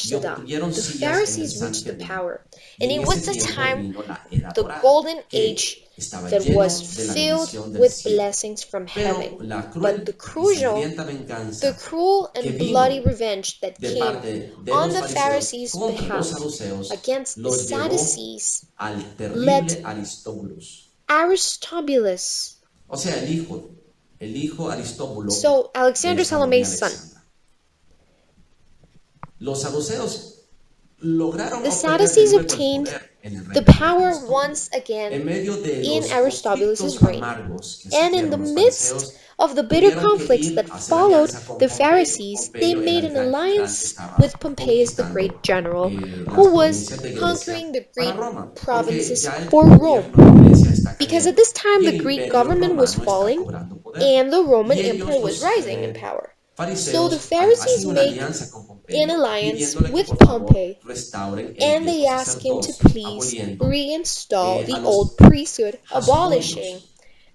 Speaker 2: y
Speaker 1: Belshazzar,
Speaker 2: obtuvieron
Speaker 1: the
Speaker 2: sillas en el
Speaker 1: Pharisees reached the
Speaker 2: Sanhedrin.
Speaker 1: power,
Speaker 2: Y
Speaker 1: and
Speaker 2: en
Speaker 1: it was
Speaker 2: ese
Speaker 1: the
Speaker 2: tiempo
Speaker 1: time,
Speaker 2: vino la era
Speaker 1: the
Speaker 2: dorada,
Speaker 1: golden age,
Speaker 2: que estaba
Speaker 1: that was
Speaker 2: lleno de la
Speaker 1: filled
Speaker 2: bendición del
Speaker 1: with
Speaker 2: cielo.
Speaker 1: blessings from
Speaker 2: Pero
Speaker 1: heaven.
Speaker 2: la
Speaker 1: But the
Speaker 2: cruel y
Speaker 1: crucial,
Speaker 2: sangrienta
Speaker 1: the
Speaker 2: venganza
Speaker 1: cruel
Speaker 2: que
Speaker 1: and bloody
Speaker 2: vino
Speaker 1: revenge that
Speaker 2: de
Speaker 1: came
Speaker 2: parte de
Speaker 1: on
Speaker 2: los
Speaker 1: the
Speaker 2: fariseos
Speaker 1: Pharisees'
Speaker 2: contra los
Speaker 1: behalf
Speaker 2: saduceos
Speaker 1: against the
Speaker 2: los llevó
Speaker 1: Sadducees
Speaker 2: al
Speaker 1: led
Speaker 2: terrible Aristóbulos.
Speaker 1: Aristobulus,
Speaker 2: O sea, el hijo Aristóbulo
Speaker 1: so
Speaker 2: de
Speaker 1: Alexander
Speaker 2: Salomé y
Speaker 1: Salome's son.
Speaker 2: Alexandra. Los saduceos lograron
Speaker 1: The
Speaker 2: obtener de
Speaker 1: Sadducees
Speaker 2: nuevo el
Speaker 1: obtained
Speaker 2: poder en el
Speaker 1: the
Speaker 2: reino de
Speaker 1: power
Speaker 2: Aristóbulo.
Speaker 1: once again
Speaker 2: En medio de
Speaker 1: in
Speaker 2: los
Speaker 1: Aristobulus's
Speaker 2: conflictos
Speaker 1: reign.
Speaker 2: amargos que
Speaker 1: And in the
Speaker 2: sufrieron los
Speaker 1: midst
Speaker 2: fariseos,
Speaker 1: of the bitter
Speaker 2: tuvieron que
Speaker 1: conflicts
Speaker 2: ir
Speaker 1: that
Speaker 2: a hacer
Speaker 1: followed
Speaker 2: alianza con
Speaker 1: the
Speaker 2: Pompeyo.
Speaker 1: Pharisees, they
Speaker 2: Pompeyo era
Speaker 1: made
Speaker 2: el
Speaker 1: an
Speaker 2: gran general que
Speaker 1: alliance
Speaker 2: estaba
Speaker 1: with Pompeius, the great
Speaker 2: conquistando
Speaker 1: general,
Speaker 2: las
Speaker 1: who was
Speaker 2: provincias de Grecia
Speaker 1: conquering the
Speaker 2: para
Speaker 1: Greek
Speaker 2: Roma, porque
Speaker 1: provinces
Speaker 2: ya el
Speaker 1: for Rome.
Speaker 2: gobierno de Grecia está
Speaker 1: Because at
Speaker 2: cayendo
Speaker 1: this time
Speaker 2: y
Speaker 1: the
Speaker 2: el
Speaker 1: Greek
Speaker 2: imperio
Speaker 1: government was
Speaker 2: romano está
Speaker 1: falling
Speaker 2: cobrando poder.
Speaker 1: and the Roman
Speaker 2: Y
Speaker 1: Empire
Speaker 2: ellos,
Speaker 1: was
Speaker 2: los
Speaker 1: rising in power. So the
Speaker 2: fariseos,
Speaker 1: Pharisees
Speaker 2: hacen una
Speaker 1: make
Speaker 2: alianza con
Speaker 1: an
Speaker 2: Pompeyo,
Speaker 1: alliance
Speaker 2: pidiéndole que
Speaker 1: with
Speaker 2: por favor
Speaker 1: Pompey
Speaker 2: restauren el
Speaker 1: and
Speaker 2: viejo
Speaker 1: they ask him to
Speaker 2: sacerdocio,
Speaker 1: please
Speaker 2: aboliendo
Speaker 1: reinstall
Speaker 2: a
Speaker 1: the old
Speaker 2: los
Speaker 1: priesthood, abolishing
Speaker 2: hasmonios.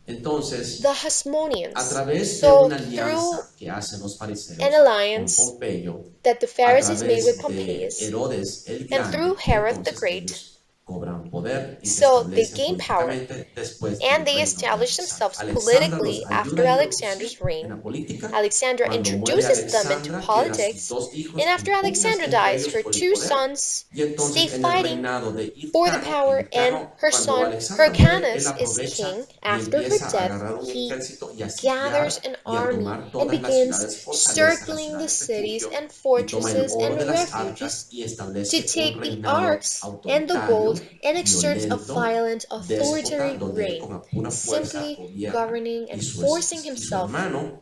Speaker 1: the
Speaker 2: Entonces, a
Speaker 1: Hasmoneans.
Speaker 2: través de
Speaker 1: So
Speaker 2: una
Speaker 1: through
Speaker 2: alianza que hacen los
Speaker 1: an
Speaker 2: fariseos con
Speaker 1: alliance
Speaker 2: Pompeyo,
Speaker 1: that the
Speaker 2: a
Speaker 1: Pharisees made with
Speaker 2: través de
Speaker 1: Pompeius
Speaker 2: Herodes el
Speaker 1: and through
Speaker 2: Grande,
Speaker 1: Herod the
Speaker 2: entonces
Speaker 1: Great,
Speaker 2: ellos cobran poder y se
Speaker 1: so they
Speaker 2: establecen
Speaker 1: gain power
Speaker 2: políticamente después
Speaker 1: and
Speaker 2: del
Speaker 1: they
Speaker 2: reino de
Speaker 1: establish
Speaker 2: Alexandra.
Speaker 1: themselves
Speaker 2: Alexandra los
Speaker 1: politically
Speaker 2: ayuda
Speaker 1: after
Speaker 2: a introducir
Speaker 1: Alexander's
Speaker 2: en
Speaker 1: reign.
Speaker 2: la política.
Speaker 1: Alexandra
Speaker 2: Cuando muere
Speaker 1: introduces them into
Speaker 2: Alexandra, quedan sus
Speaker 1: politics,
Speaker 2: dos
Speaker 1: and
Speaker 2: hijos
Speaker 1: after
Speaker 2: en pugnas
Speaker 1: Alexandra
Speaker 2: entre
Speaker 1: dies,
Speaker 2: ellos
Speaker 1: her
Speaker 2: por el
Speaker 1: two
Speaker 2: poder.
Speaker 1: sons
Speaker 2: Y
Speaker 1: stay
Speaker 2: entonces en el
Speaker 1: fighting
Speaker 2: reinado de
Speaker 1: for the
Speaker 2: Hircano,
Speaker 1: power, and her
Speaker 2: cuando
Speaker 1: son
Speaker 2: Alexandra muere, él
Speaker 1: Hyrcanus is
Speaker 2: aprovecha
Speaker 1: king.
Speaker 2: y
Speaker 1: After her
Speaker 2: empieza a
Speaker 1: death,
Speaker 2: agarrar un
Speaker 1: he
Speaker 2: ejército y a
Speaker 1: gathers
Speaker 2: sitiar
Speaker 1: an
Speaker 2: y a
Speaker 1: army
Speaker 2: tomar
Speaker 1: and
Speaker 2: todas las
Speaker 1: begins
Speaker 2: ciudades fortalezas, las
Speaker 1: circling the
Speaker 2: ciudades
Speaker 1: cities
Speaker 2: refugio,
Speaker 1: and
Speaker 2: y toma el
Speaker 1: fortresses
Speaker 2: oro
Speaker 1: and
Speaker 2: de las arcas
Speaker 1: refuges
Speaker 2: y
Speaker 1: to
Speaker 2: establece un
Speaker 1: take the
Speaker 2: reinado
Speaker 1: arks and the gold
Speaker 2: autoritario,
Speaker 1: and exerts a
Speaker 2: violento,
Speaker 1: violent
Speaker 2: déspota,
Speaker 1: authoritarian
Speaker 2: donde él
Speaker 1: reign,
Speaker 2: con pura fuerza
Speaker 1: simply
Speaker 2: gobierna,
Speaker 1: governing
Speaker 2: y
Speaker 1: and forcing
Speaker 2: y su
Speaker 1: himself,
Speaker 2: hermano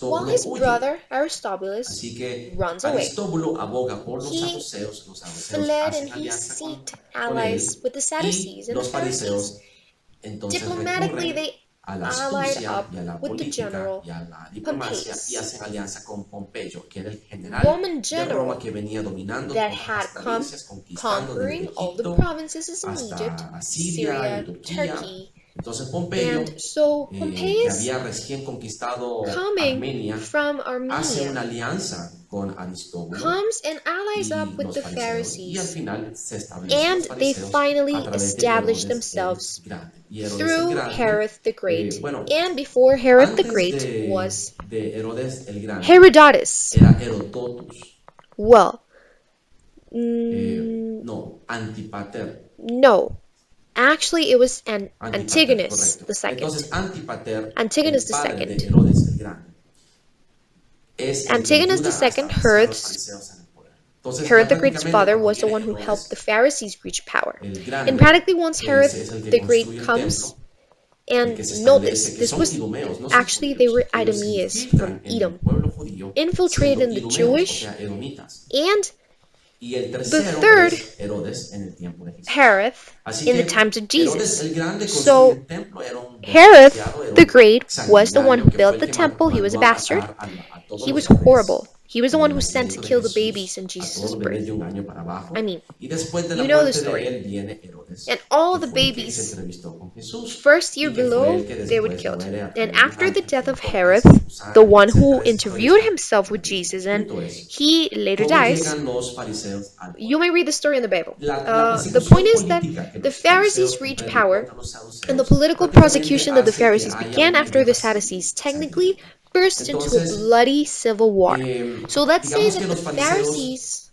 Speaker 1: while
Speaker 2: Aristóbulo
Speaker 1: his
Speaker 2: huye.
Speaker 1: brother Aristobulus
Speaker 2: Así que
Speaker 1: runs away.
Speaker 2: Aristóbulo aboga por
Speaker 1: He
Speaker 2: los saduceos
Speaker 1: fled and
Speaker 2: hacen
Speaker 1: he
Speaker 2: alianza
Speaker 1: sought
Speaker 2: con
Speaker 1: allies
Speaker 2: él
Speaker 1: with the
Speaker 2: y
Speaker 1: Sadducees and the
Speaker 2: los
Speaker 1: Pharisees.
Speaker 2: fariseos entonces
Speaker 1: Diplomatically,
Speaker 2: recurren
Speaker 1: they
Speaker 2: a la
Speaker 1: allied
Speaker 2: astucia
Speaker 1: up
Speaker 2: y a la
Speaker 1: with the
Speaker 2: política
Speaker 1: general
Speaker 2: y a la diplomacia y
Speaker 1: Pompeius,
Speaker 2: hacen alianza con Pompeyo, que era el general
Speaker 1: Roman
Speaker 2: de Roma
Speaker 1: general
Speaker 2: que venía dominando
Speaker 1: that
Speaker 2: todas las
Speaker 1: had come
Speaker 2: provincias, conquistando desde
Speaker 1: conquering all the
Speaker 2: Egipto
Speaker 1: provinces in Egypt,
Speaker 2: hasta Siria y
Speaker 1: Syria,
Speaker 2: Turquía.
Speaker 1: Turkey.
Speaker 2: Entonces
Speaker 1: And
Speaker 2: Pompeyo,
Speaker 1: so
Speaker 2: que
Speaker 1: Pompeius,
Speaker 2: había recién conquistado
Speaker 1: coming
Speaker 2: Armenia,
Speaker 1: from
Speaker 2: hace una
Speaker 1: Armenia,
Speaker 2: alianza con Aristóbulo
Speaker 1: comes and allies up
Speaker 2: y
Speaker 1: with
Speaker 2: los
Speaker 1: the
Speaker 2: fariseos, y al
Speaker 1: Pharisees.
Speaker 2: final se establecen
Speaker 1: And
Speaker 2: los
Speaker 1: they
Speaker 2: fariseos a
Speaker 1: finally
Speaker 2: través de
Speaker 1: established
Speaker 2: Herodes el
Speaker 1: themselves
Speaker 2: Grande. Y Herodes el
Speaker 1: through Herod
Speaker 2: Grande,
Speaker 1: the Great.
Speaker 2: bueno,
Speaker 1: And before Herod the
Speaker 2: antes
Speaker 1: Great was
Speaker 2: de Herodes el Grande,
Speaker 1: Herodotus.
Speaker 2: era Herodotus,
Speaker 1: Well, mm,
Speaker 2: no, Antipater,
Speaker 1: no. Actually, it was
Speaker 2: Antipater,
Speaker 1: Antigonus
Speaker 2: correcto.
Speaker 1: the second.
Speaker 2: Entonces Antipater,
Speaker 1: Antigonus
Speaker 2: el
Speaker 1: the
Speaker 2: padre
Speaker 1: second.
Speaker 2: de Herodes el Grande, es el que
Speaker 1: Antigonus the
Speaker 2: ayuda a
Speaker 1: second
Speaker 2: establecer a los
Speaker 1: Herod's
Speaker 2: fariseos en el poder. Entonces ya
Speaker 1: Herod the Great's
Speaker 2: prácticamente
Speaker 1: father
Speaker 2: cuando
Speaker 1: was the
Speaker 2: viene
Speaker 1: one who helped the
Speaker 2: Herodes
Speaker 1: Pharisees reach power.
Speaker 2: el
Speaker 1: And
Speaker 2: Grande,
Speaker 1: practically once Herod
Speaker 2: ese es el que
Speaker 1: the Great
Speaker 2: construye el
Speaker 1: comes,
Speaker 2: templo, el que
Speaker 1: and
Speaker 2: se
Speaker 1: note
Speaker 2: establece
Speaker 1: this,
Speaker 2: que
Speaker 1: this
Speaker 2: son
Speaker 1: was
Speaker 2: idumeos, no son
Speaker 1: actually they were
Speaker 2: judíos. Ellos se
Speaker 1: Idumeans from
Speaker 2: infiltran en el
Speaker 1: Edom,
Speaker 2: pueblo judío
Speaker 1: infiltrated
Speaker 2: siendo
Speaker 1: in the
Speaker 2: idumeos, o
Speaker 1: Jewish,
Speaker 2: sea, edomitas.
Speaker 1: and
Speaker 2: Y el
Speaker 1: the
Speaker 2: tercero
Speaker 1: third
Speaker 2: es Herodes en el tiempo de Jesús.
Speaker 1: Herod
Speaker 2: Así
Speaker 1: in the
Speaker 2: que
Speaker 1: times of
Speaker 2: Herodes
Speaker 1: Jesus.
Speaker 2: el Grande construye
Speaker 1: So
Speaker 2: el templo, era un
Speaker 1: Herod
Speaker 2: desgraciado, era
Speaker 1: the
Speaker 2: un
Speaker 1: Great was the one
Speaker 2: sanguinario
Speaker 1: who
Speaker 2: que fue
Speaker 1: built
Speaker 2: el
Speaker 1: the
Speaker 2: que
Speaker 1: temple. He was a
Speaker 2: mandó a
Speaker 1: bastard.
Speaker 2: matar a todos
Speaker 1: He was
Speaker 2: los
Speaker 1: horrible.
Speaker 2: bebés
Speaker 1: He was the
Speaker 2: en
Speaker 1: one
Speaker 2: el
Speaker 1: who was sent to
Speaker 2: nacimiento de
Speaker 1: kill the babies
Speaker 2: Jesús,
Speaker 1: in
Speaker 2: a todos
Speaker 1: Jesus'
Speaker 2: los
Speaker 1: birth.
Speaker 2: bebés de un año para
Speaker 1: I
Speaker 2: abajo.
Speaker 1: mean,
Speaker 2: Y después de la
Speaker 1: you know the
Speaker 2: muerte de
Speaker 1: story.
Speaker 2: él viene
Speaker 1: And
Speaker 2: Herodes,
Speaker 1: all
Speaker 2: que
Speaker 1: the
Speaker 2: fue el que se
Speaker 1: babies,
Speaker 2: entrevistó con Jesús
Speaker 1: first year
Speaker 2: y que fue el
Speaker 1: below,
Speaker 2: que
Speaker 1: they would
Speaker 2: después
Speaker 1: killed.
Speaker 2: muere a
Speaker 1: And
Speaker 2: través de un
Speaker 1: after the
Speaker 2: ángel que
Speaker 1: death
Speaker 2: le
Speaker 1: of
Speaker 2: corta
Speaker 1: Herod,
Speaker 2: su
Speaker 1: the
Speaker 2: sangre,
Speaker 1: one who
Speaker 2: etcétera. Esa historia
Speaker 1: interviewed
Speaker 2: está
Speaker 1: himself
Speaker 2: en la
Speaker 1: with
Speaker 2: Biblia.
Speaker 1: Jesus,
Speaker 2: El
Speaker 1: and
Speaker 2: punto es,
Speaker 1: he later
Speaker 2: ¿cómo
Speaker 1: dies,
Speaker 2: llegan los fariseos al
Speaker 1: you
Speaker 2: poder?
Speaker 1: may read the story in the Bible.
Speaker 2: La
Speaker 1: The point
Speaker 2: persecución
Speaker 1: is that
Speaker 2: política que
Speaker 1: the
Speaker 2: los
Speaker 1: Pharisees
Speaker 2: fariseos
Speaker 1: reach
Speaker 2: emprenden
Speaker 1: power,
Speaker 2: contra los
Speaker 1: and the
Speaker 2: saduceos
Speaker 1: political
Speaker 2: prácticamente
Speaker 1: prosecution that the
Speaker 2: hace que
Speaker 1: Pharisees
Speaker 2: haya
Speaker 1: began
Speaker 2: una
Speaker 1: after the
Speaker 2: guerra
Speaker 1: Sadducees
Speaker 2: civil
Speaker 1: technically
Speaker 2: sangrienta.
Speaker 1: burst into a
Speaker 2: Entonces,
Speaker 1: bloody civil war. So let's say
Speaker 2: digamos que
Speaker 1: that the
Speaker 2: los fariseos
Speaker 1: Pharisees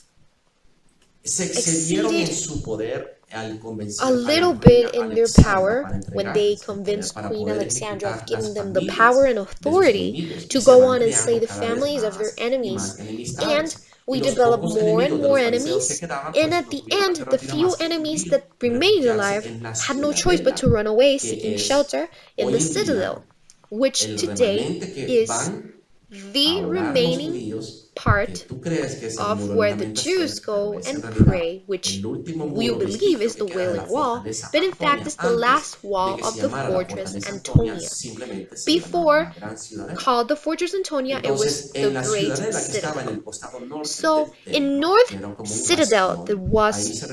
Speaker 2: se excedieron
Speaker 1: exceeded
Speaker 2: en su poder al
Speaker 1: a
Speaker 2: convencer a la
Speaker 1: little
Speaker 2: reina
Speaker 1: bit in their
Speaker 2: Alexandra
Speaker 1: power
Speaker 2: para
Speaker 1: when they
Speaker 2: entregarles el poder
Speaker 1: convinced
Speaker 2: para
Speaker 1: Queen
Speaker 2: poder
Speaker 1: Alexandra of
Speaker 2: ejecutar
Speaker 1: giving
Speaker 2: las
Speaker 1: them the power and
Speaker 2: familias de sus
Speaker 1: authority
Speaker 2: enemigos
Speaker 1: to
Speaker 2: y se
Speaker 1: go
Speaker 2: van
Speaker 1: on and slay
Speaker 2: creando
Speaker 1: the
Speaker 2: cada vez
Speaker 1: families of their
Speaker 2: más y
Speaker 1: enemies.
Speaker 2: más
Speaker 1: And
Speaker 2: enemistades. Y
Speaker 1: we
Speaker 2: los
Speaker 1: develop
Speaker 2: pocos
Speaker 1: more and
Speaker 2: enemigos de
Speaker 1: more
Speaker 2: los fariseos que
Speaker 1: enemies.
Speaker 2: quedaban,
Speaker 1: And
Speaker 2: pues
Speaker 1: at
Speaker 2: no
Speaker 1: the
Speaker 2: tuvieron
Speaker 1: end, the
Speaker 2: alternativa
Speaker 1: few
Speaker 2: más que
Speaker 1: enemies
Speaker 2: huir,
Speaker 1: that remained
Speaker 2: refugiarse
Speaker 1: alive
Speaker 2: en la
Speaker 1: had no choice but
Speaker 2: ciudadela,
Speaker 1: to run away
Speaker 2: que
Speaker 1: seeking
Speaker 2: es
Speaker 1: shelter in the
Speaker 2: hoy en día
Speaker 1: citadel, which
Speaker 2: el
Speaker 1: today
Speaker 2: remanente que
Speaker 1: is
Speaker 2: van
Speaker 1: The
Speaker 2: a orar los
Speaker 1: remaining
Speaker 2: judíos, que
Speaker 1: part
Speaker 2: tú crees que es el
Speaker 1: of
Speaker 2: muro
Speaker 1: where the
Speaker 2: únicamente
Speaker 1: Jews
Speaker 2: esté, pero
Speaker 1: go
Speaker 2: es en
Speaker 1: and
Speaker 2: realidad
Speaker 1: pray,
Speaker 2: el
Speaker 1: which
Speaker 2: último
Speaker 1: we
Speaker 2: muro
Speaker 1: believe
Speaker 2: vestigio
Speaker 1: is
Speaker 2: que
Speaker 1: the
Speaker 2: queda de la
Speaker 1: Wailing Wall,
Speaker 2: fortaleza
Speaker 1: but in fact
Speaker 2: Antonia
Speaker 1: is the last
Speaker 2: antes de
Speaker 1: wall
Speaker 2: que se
Speaker 1: of the
Speaker 2: llamara la
Speaker 1: fortress
Speaker 2: fortaleza Antonia,
Speaker 1: Antonia.
Speaker 2: simplemente se llamaba
Speaker 1: Before
Speaker 2: la Gran Ciudadela.
Speaker 1: called the Fortress Antonia, it was
Speaker 2: Entonces,
Speaker 1: the
Speaker 2: en la
Speaker 1: Great
Speaker 2: ciudadela que estaba en
Speaker 1: Citadel.
Speaker 2: el costado norte
Speaker 1: So
Speaker 2: del
Speaker 1: in
Speaker 2: templo, que
Speaker 1: North
Speaker 2: era como un
Speaker 1: Citadel, there
Speaker 2: bastión, ahí
Speaker 1: was
Speaker 2: se